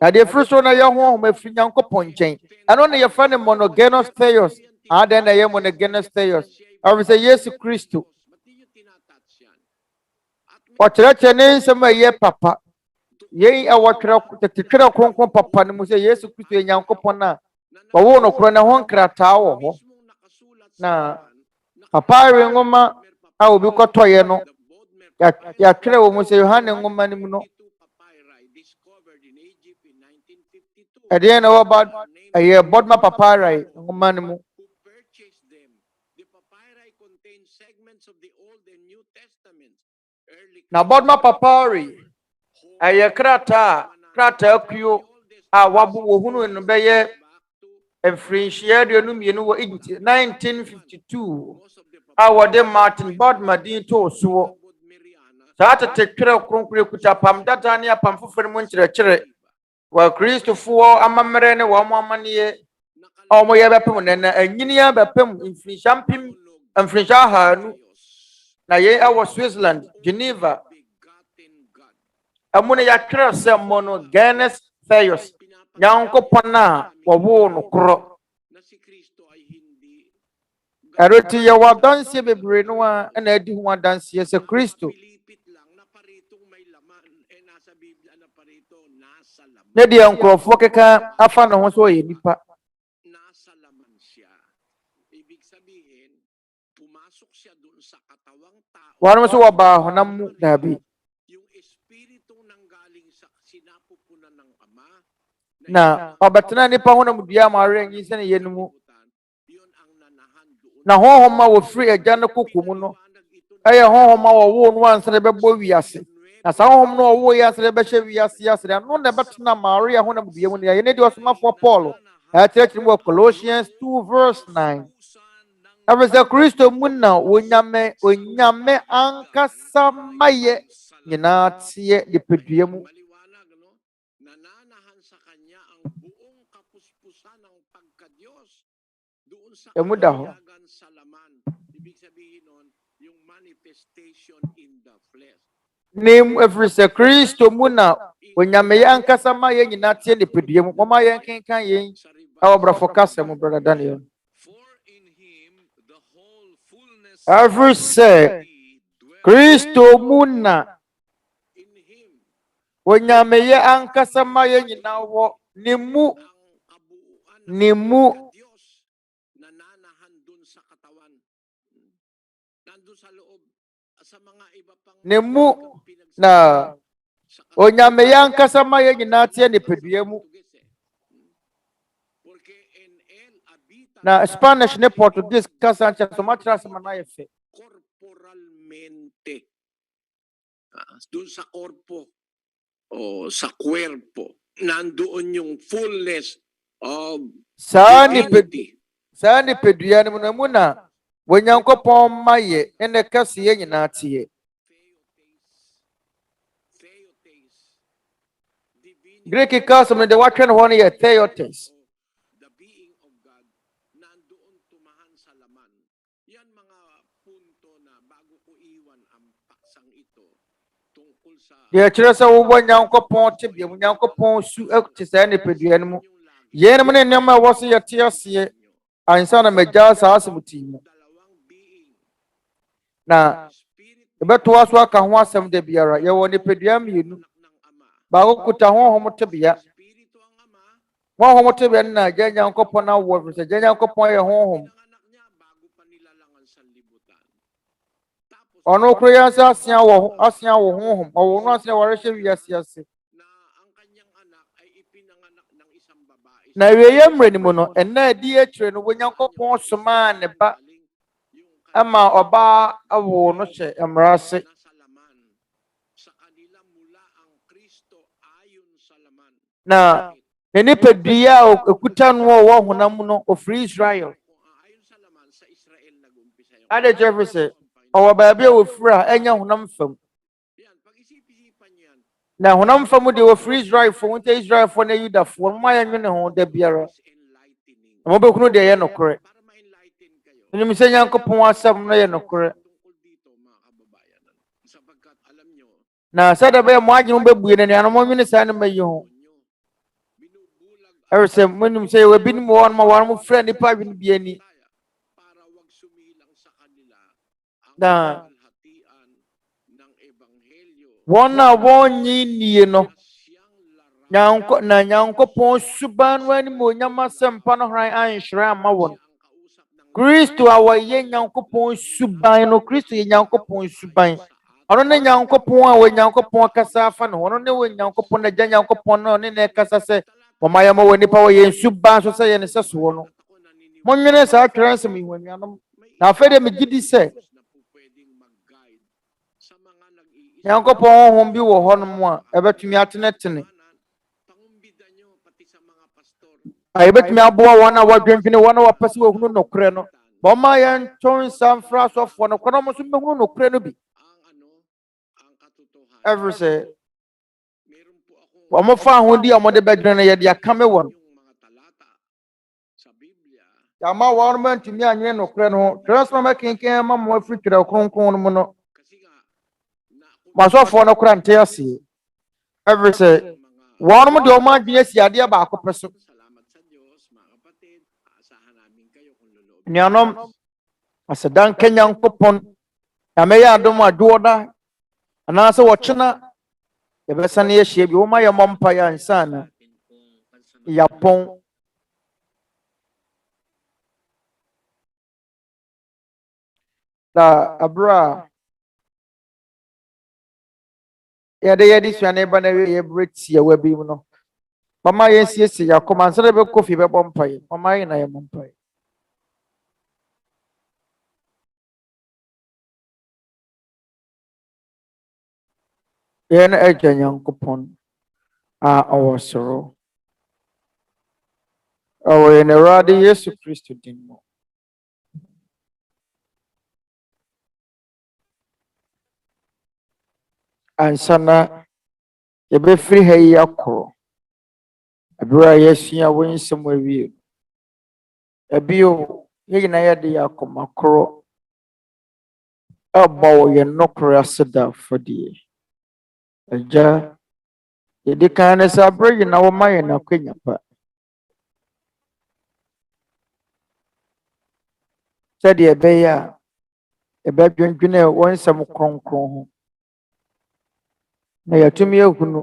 na deɛ firi soro na yɛ honhom afiri Nyankopɔn nkyɛn ɛno ne yɛfa ne monogenos theos adan na yɛ monogenos theos ɔre sɛ Yesu Kristo ɔkyerɛkyerɛ ne nsɛm a ɛyɛ papa yɛn ɛwɔ twerɛ kronkron papa no mu sɛ Yesu Kristo yɛ Nyankopɔn a ɔwɔ no korɔ na ho nkrataa wɔ hɔ na papa nwoma a obi kɔtɔyɛ no yɛatwerɛ wɔ mu sɛ Yohane nwoma no mu no ɛdeɛ na wɔba ɛyɛ Bodma papyri nwoma no mu na Bodma papyri ɛyɛ krataa kuo a wabo wɔ hunu no bɛyɛ mfirinhyia aduonu mmienu wɔ Egypt 1952 a wɔde Martin Bodma din too soɔ saa tete Twerɛ Kronkron kuta pam dada ne apam foforo mu nkyerɛkyerɛ wɔ Kristofoɔ amammerɛ ne wɔn amanneɛ a wɔn yɛ bɛpem nana anyini bɛpem mfirinhyia ahanu na yɛn ɛwɔ Switzerland Geneva ɛmu no yɛatwerɛ sɛ monogenes theos Nyankopɔn a wɔwoo no korɔ ɛreti yɛwɔ adanseɛ bebree no a ɛna adi ho adanseɛ sɛ Kristo ne deɛ nkurɔfoɔ keka afa ne ho sɛ ɔyɛ nipa wɔnom so wɔbaa honam mu daabi na ɔbɛtena nipa honam dua ma awerɛ nyi sɛ ne yɛ no mu na honhom a wɔfiri agya no koko mu no ɛyɛ honhom a wɔwoo no ansa na ɛbɛbɔ wiase na saa honhom no ɔwoo yɛ ansa na ɛbɛhyɛ wiase ase no na ɛbɛtena Maria honam dua mu no yɛ ne deɛ ɔsomafoɔ Paul ɛkyerɛkyerɛ mu wɔ Colossians 2:9 ɛfiri sɛ Kristo mu na onyame ankasa mayɛ nyinaa teɛ nipadua mu emu da hɔ nim ɛfiri sɛ Kristo mu na onyame yɛ ankasa mayɛ nyinaa teɛ nipadua mu mɔma yɛn kenkan yɛn ɛwɔ brɔfo kasa mu brother Daniel ɛfiri sɛ Kristo mu na onyame yɛ ankasa mayɛ nyinaa wɔ ne mu na onyame yɛ ankasa mayɛ nyinaa teɛ nipadua mu na Spanish ne Portuguese kasa nkyɛn so makyerɛ asɛm na yɛ fɛ corporalmente dun sa korpo o sa cuerpo nandoon yung fullness of divinity. Saa nipadua no mu na Onyankopɔn mayɛ ɛna kɛseɛ nyinaa teɛ Greek kasa no de watwe no hɔ no yɛ theotes deɛ kyerɛ sɛ wobɔ Nyankopɔn tebea mu Nyankopɔn su te saa nipadua no mu yɛnom ne nneɛma a ɛwɔ so yɛte aseɛ ansa na magya saa asɛm tii mu na ɛbɛtoa so aka ho asɛm da biara yɛwɔ nipadua mmienu baako kuta honhom tebea honhom tebea no na agya Nyankopɔn awɔ ɛfiri sɛ agya Nyankopɔn yɛ honhom ɔno koro yɛn sɛ asea wɔ honhom ɔwɔ no asea wɔrehyɛ wiase ase na wieyɛ mmerɛ no mu no ɛna adi akyire no Onyankopɔn somaa ne ba ama oba awo no hye emrase na nipadua okuta no wo honam no ofri Israel ade jefferson owo baabi ofri a enya honam fam na honam fam de ofri Israel fo wonte Israel fo na Yuda fo ma ya nwene ho da biara mo bekunu de ye nokore nim se Nyankopon asem no ye nokore na sada be mo agye mo bebue ne anu mo nwene sa ne mayi ho everse munum se we bin mo won ma wan mo frɛ nipa bin bi ani na wona wonyi nie no Nyankopon suban wani mo nyama sempa no hran anhwere ama won Kristo awoye Nyankopon suban no Kristo ye Nyankopon suban ono ne Nyankopon a wo Nyankopon kasa afa no ono ne wo Nyankopon na gya Nyankopon no ne ne kasa se womaya mo woni pa wo ye suban so se ye ne seso no monwene sa Twerɛnsɛm ihwanuanom na afede me gidi se Nyankopon hom bi wo honom a ebetumi atenetene ebetumi aboa won a wadwendwene won a wapase wo hunu nokre no boma ye nton samfra sofo no kono mo so mehunu nokre no bi every say wamo fa ho di amode bedwene ye de akame won yama won man tumi anwe nokre no Twerɛnsɛm kenken ma mo afiri Twerɛ Kronkron mu no masofo no kura nte ase every say won mo de o ma adwene si ade ba akopeso nianom asedan Nyankopon na me ya adom adwoda ana se wochena ye besa ne ye hye bi wo ma ye mompa ya insana yapon da abra ya de yedi suane ba na ye bretie wa bi mu no mama ye siesie yakoma nsere be kofi be bompa ye mama ye na ye mompa ye ye na agya Nyankopon a awosoro awo ne rade Yesu Kristo din mo ansana ye be free ha yi akoro abra yesua wonsem awie ebio ye na ye de yakoma koro abo ye nokoro aseda fodie agya ye de kan ne sa abra yi na wo ma ye na kwanya pa sɛdeɛ ɛbɛyɛ a ɛbɛdwendwene wɔnsɛm kronkron ho na yɛatumi ahunu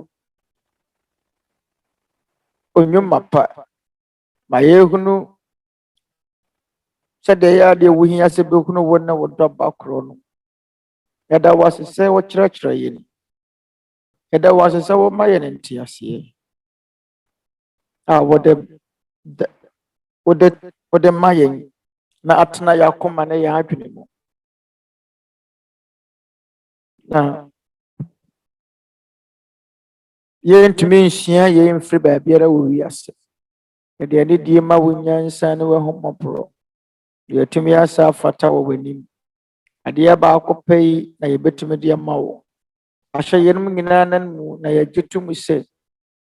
onwuma pa ma yɛhunu sɛdeɛ ɛyɛ adeɛ wohia sɛ bɛhunu wo na wodɔ ba korɔ no yɛda wo ase sɛ wɔkyerɛkyerɛ yɛn yɛda wo ase sɛ woma yɛn nteaseɛ a wode ma yɛn na atena yɛakoma na yɛn adwene mu na yɛntumi nsua yɛn mfiri baabiara wɔ wiase yɛde ane die ma wo nyansa ne w'ahommɔborɔ yɛtumi asa afata wɔ w'anim adeɛ baako pɛ yi na yɛbɛtumi de ama wo ahyɛ yɛnom nyinaa nan mu na yɛgye to mu sɛ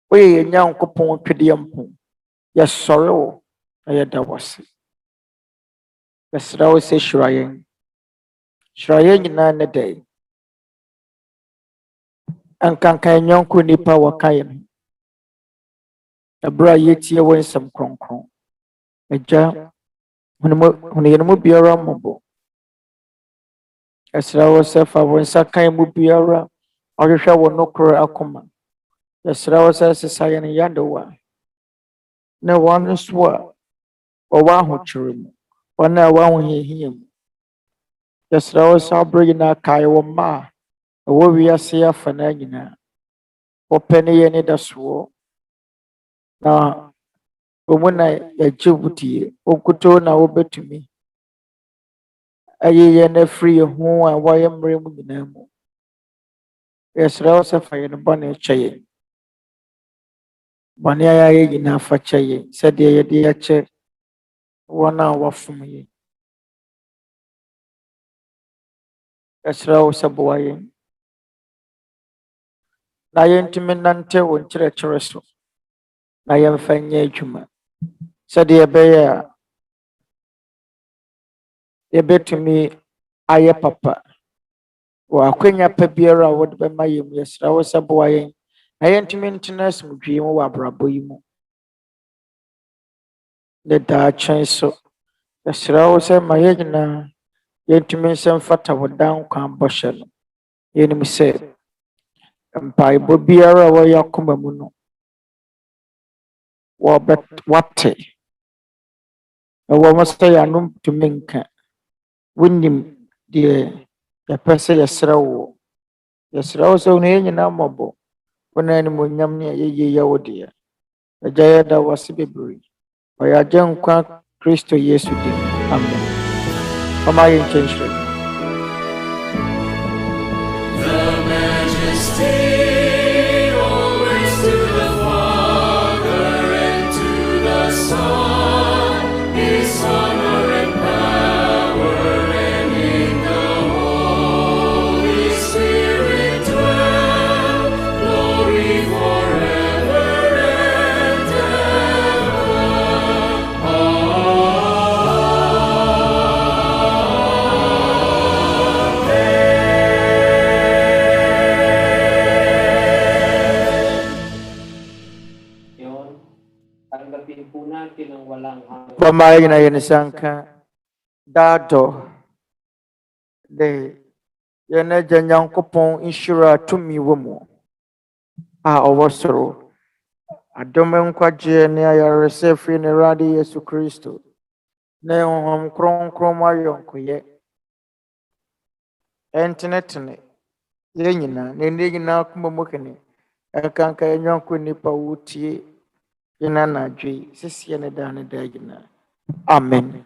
woyɛ yɛn Nyankopɔn twedeɛ mpo yɛsɔre wo na yɛda wo ase yɛsrɛ wo sɛ hyira yɛn nyinaa ne dɛ ankanka nyɔnko nipa wɔka yɛn ɛberɛ a yɛtie wɔ nsɛm kronkron agya hunu yɛn mu biara mmɔbɔ yɛsrɛ wo sɛ fa wo nsa kan mu biara ɔhwehwɛ wo nokoro akoma yɛsrɛ wo sɛ sesa yɛn yadewa na wɔn nso a wɔwɔ ahokyere mu wɔn a wɔwɔ ahohiahia mu yɛsrɛ wo sɛ abere nyinaa kae wɔ mma a ɛwɔ wiase afa na nyinaa wɔpɛ ne yɛ ne da soɔ na wɔn na yɛgye wo die wɔnkutoo na wobɛtumi aye na free ho a wayɛ mmerɛ mu nyinaa mu. Yɛsrɛ wo sɛ fa yɛn bɔne kyɛ yɛn. Bɔne a yɛayɛ nyinaa fa kyɛ yɛn sɛdeɛ yɛde yɛkyɛ wɔn a wɔfom yɛn. Yɛsrɛ wo sɛ boa yɛn na yɛntumi nnante wo nkyerɛkyerɛ so na yɛmfa nyɛ adwuma sɛdeɛ ɛbɛyɛ a yɛbɛtumi ayɛ papa wɔ akwanya pa biara a wode bɛma yɛn mu. Yɛsrɛ wo sɛ boa yɛn na yɛntumi ntena asomdwoeɛ mu wɔ abrabɔ yi mu ne daakye so. Yɛsrɛ wo sɛ ma yɛn nyinaa yɛntumi nsɛ mfata wo daa nkwa bɔhyɛ no. Yɛnim sɛ mpaebɔ biara a wɔyɛ akoma mu no wate ɛwɔ mo sɛ yɛano ntumi nka. Wonim deɛ yɛpɛ sɛ yɛsrɛ wo. Yɛsrɛ wo sɛ wo na yɛn nyinaa mmɔbɔ. Wo na animuonyam ne ayɛyie yɛ wo deɛ. Agya yɛda wo ase bebree. Ɔyɛ Agyenkwa Kristo Yesu din. Amen. Ɔma yɛn nkyɛnhyerɛnne. Pama yɛn yɛn sanka daadɔ de yɛn agya Nyankopɔn nhyira tumi wɔ mu a ɔwɔ soro. Adom nkwagyeɛ ne ayaresa firi ne Awurade Yesu Kristo ne Honhom Kronkron mu ayɔnkoyɛ ɛntenetene yɛn nyinaa na ɛnnɛ nyinaa koma mu kene ɛnkanka yɛn yɔnko nnipa wotie yɛn anadwo yi sesie ne daa ne daa nyinaa. Amen.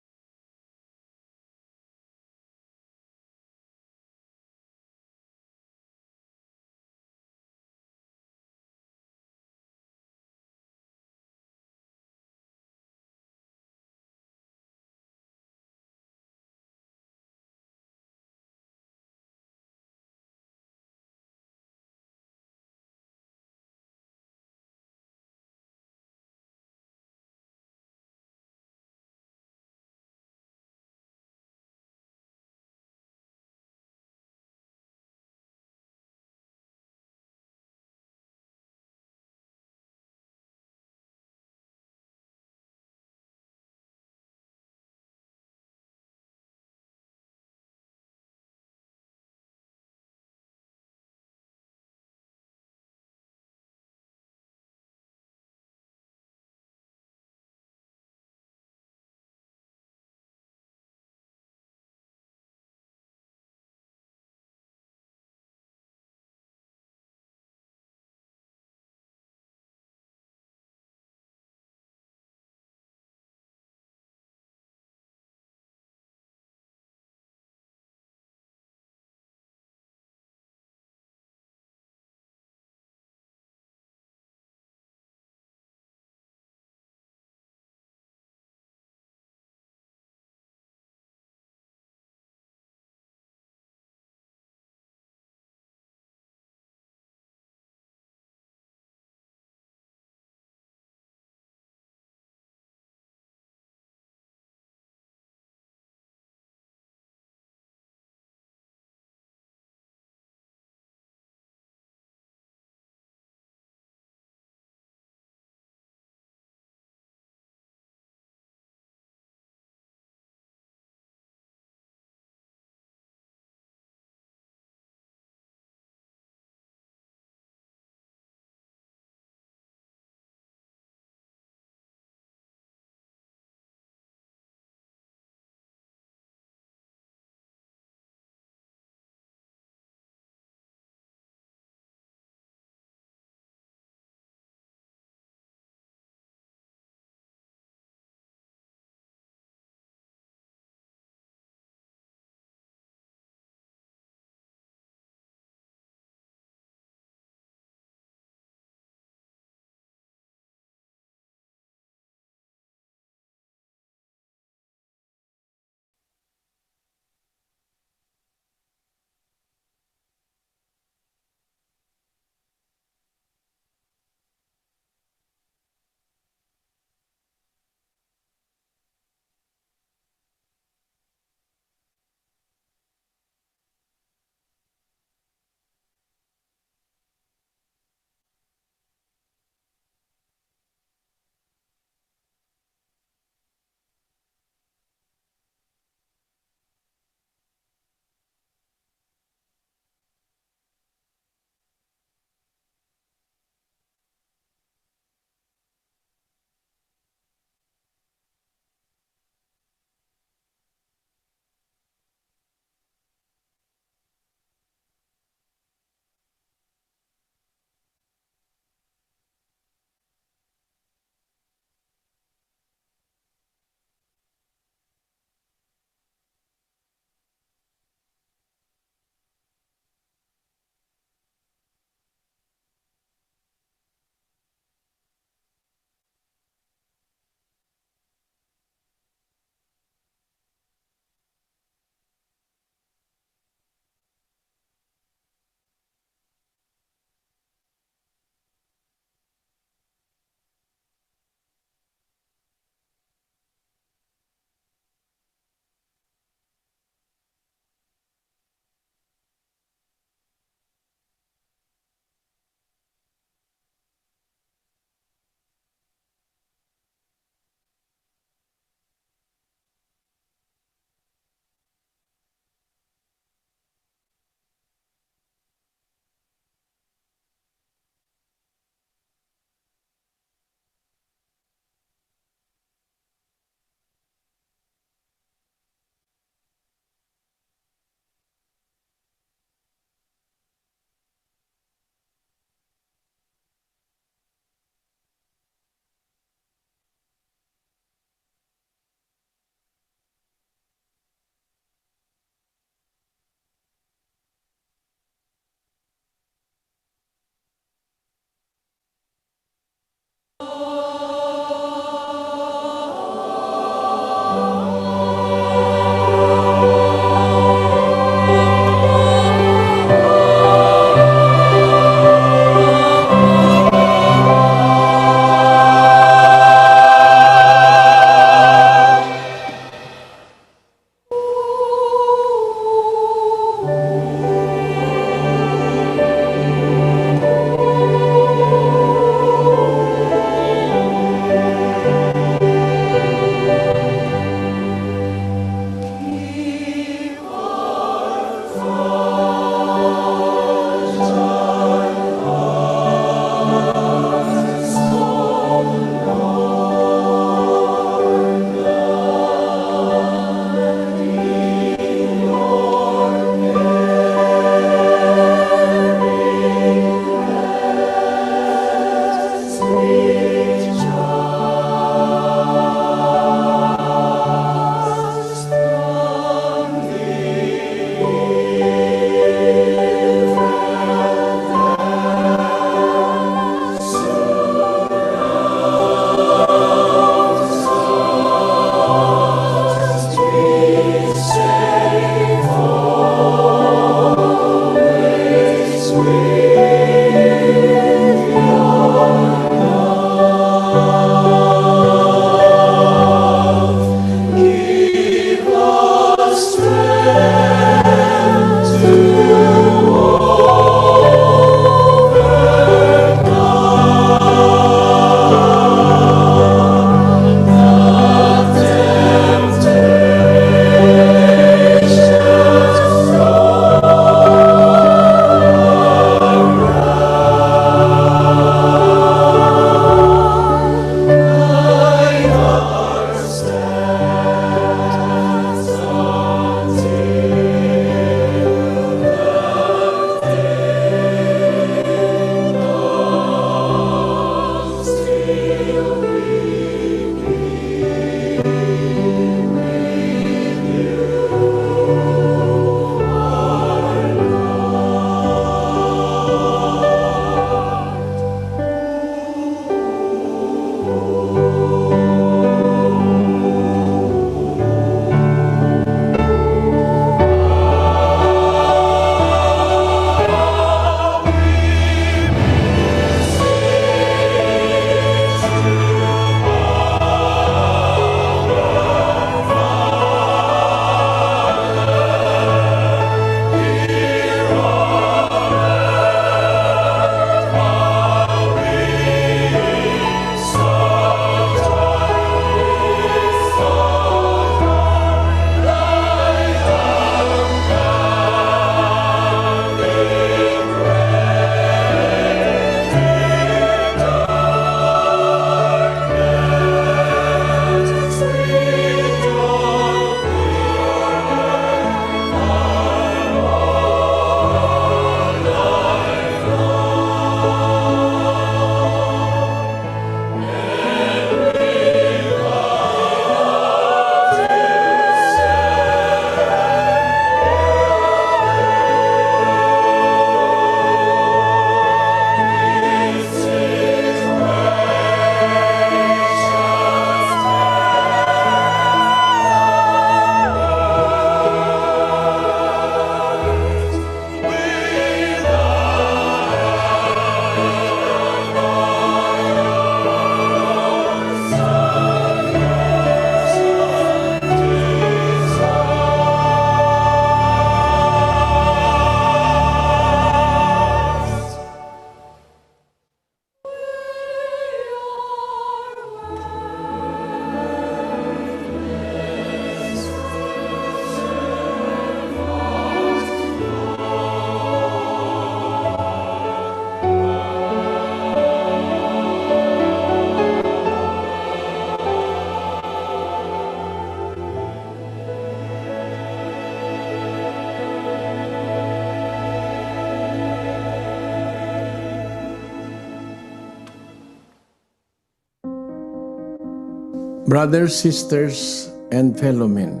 Brothers, sisters, and fellow men,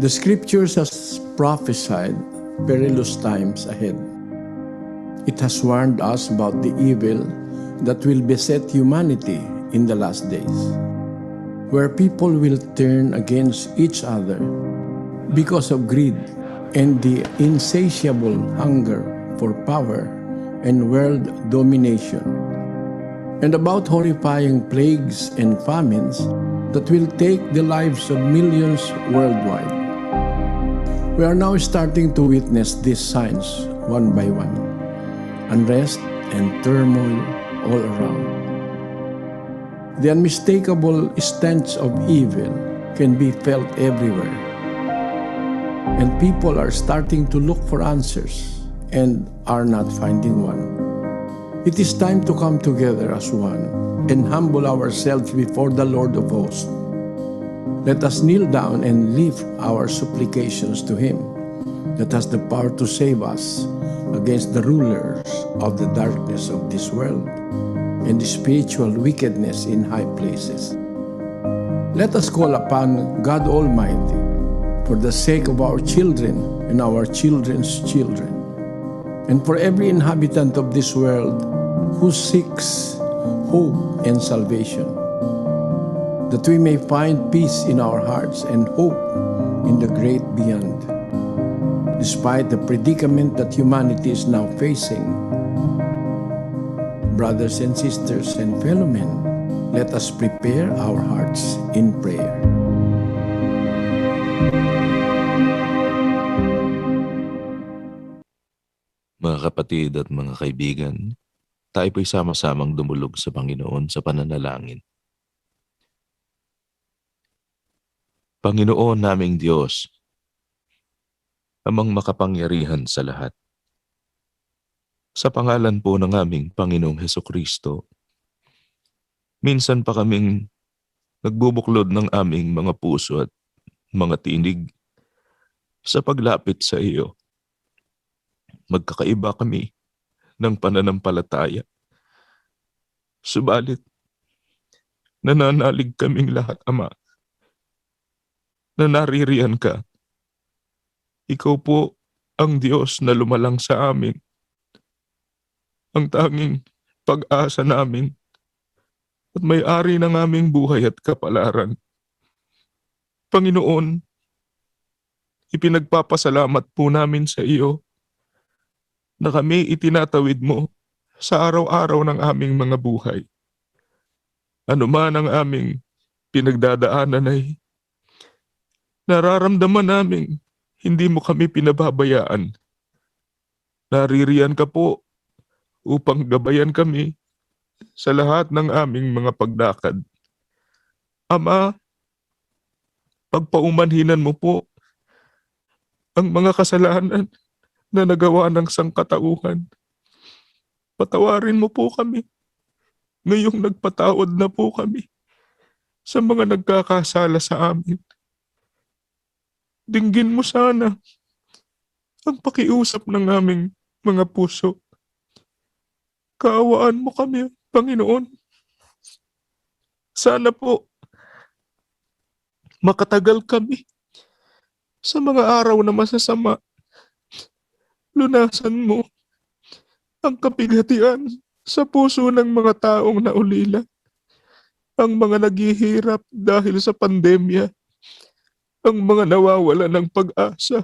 the scriptures has prophesied perilous times ahead. It has warned us about the evil that will beset humanity in the last days, where people will turn against each other because of greed and the insatiable hunger for power and world domination, and about horrifying plagues and famines that will take the lives of millions worldwide. We are now starting to witness these signs one by one. Unrest and turmoil all around. The unmistakable stench of evil can be felt everywhere. And people are starting to look for answers and are not finding one. It is time to come together as one and humble ourselves before the Lord of hosts. Let us kneel down and lift our supplications to Him that has the power to save us against the rulers of the darkness of this world and the spiritual wickedness in high places. Let us call upon God Almighty for the sake of our children and our children's children, and for every inhabitant of this world who seeks hope and salvation, that we may find peace in our hearts and hope in the great beyond. Despite the predicament that humanity is now facing, brothers and sisters and fellow men, let us prepare our hearts in prayer. Mga kapatid at mga kaibigan, tayo po'y sama-samang dumulog sa Panginoon sa pananalangin. Panginoon naming Diyos, amang makapangyarihan sa lahat. Sa pangalan po ng aming Panginoong Hesukristo, minsan pa kaming nagbubuklod ng aming mga puso at mga tinig sa paglapit sa iyo. Magkakaiba kami ng pananampalataya. Subalit, nananalig kaming lahat, Ama, na naririyan ka. Ikaw po ang Diyos na lumalang sa amin, ang tanging pag-asa namin at may-ari ng aming buhay at kapalaran. Panginoon, ipinagpapasalamat po namin sa iyo na kami itinatawid mo sa araw-araw ng aming mga buhay. Ano man ang aming pinagdadaanan ay nararamdaman namin hindi mo kami pinababayaan. Naririyan ka po upang gabayan kami sa lahat ng aming mga pagdakad. Ama, pagpaumanhinan mo po ang mga kasalanan na nagawa ng sangkatauhan. Patawarin mo po kami. Ngayong nagpatawad na po kami sa mga nagkakasala sa amin. Dinggin mo sana ang pakiusap ng aming mga puso. Kaawaan mo kami, Panginoon. Sana po makatagal kami sa mga araw na masasama. Lunasan mo ang kapighatian sa puso ng mga taong naulila, ang mga naghihirap dahil sa pandemya, ang mga nawawala ng pag-asa.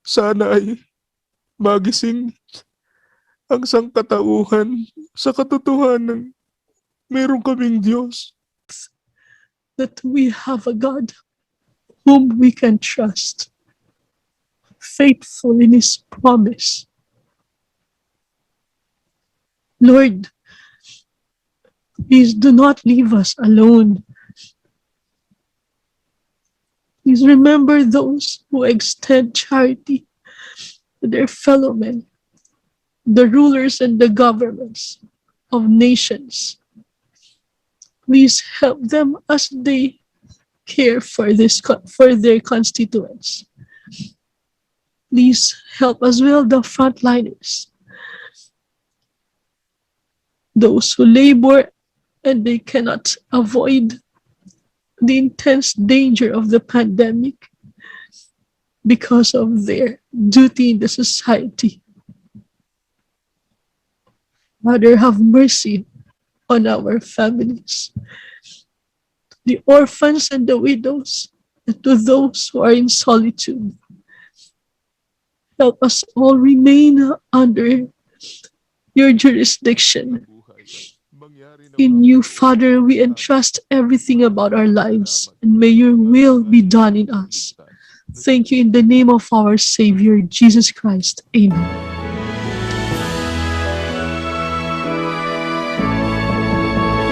Sana ay magising ang sangkatauhan sa katotohanan meron kaming Diyos. That we have a God whom we can trust, faithful in His promise. Lord, please do not leave us alone. Please remember those who extend charity to their fellow men, the rulers and the governments of nations. Please help them as they care for their constituents. Please help as well the frontliners, those who labor and they cannot avoid the intense danger of the pandemic because of their duty in the society. Father, have mercy on our families, the orphans and the widows, and to those who are in solitude. Help us all remain under your jurisdiction. In you, Father, we entrust everything about our lives, and may your will be done in us. Thank you in the name of our Savior, Jesus Christ. Amen.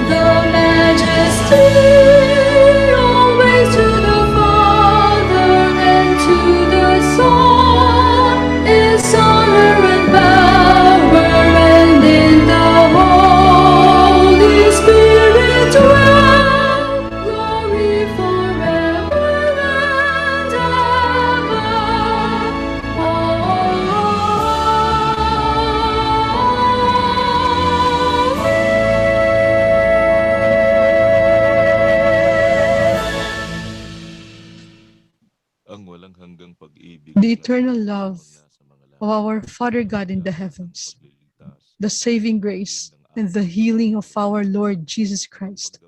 The majesty always to the Father and to the Son is honor and power, and in the Holy Spirit dwell glory forever and The eternal love of our Father God in the heavens, the saving grace and the healing of our Lord Jesus Christ,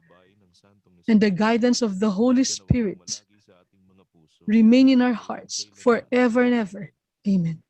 and the guidance of the Holy Spirit remain in our hearts forever and ever. Amen.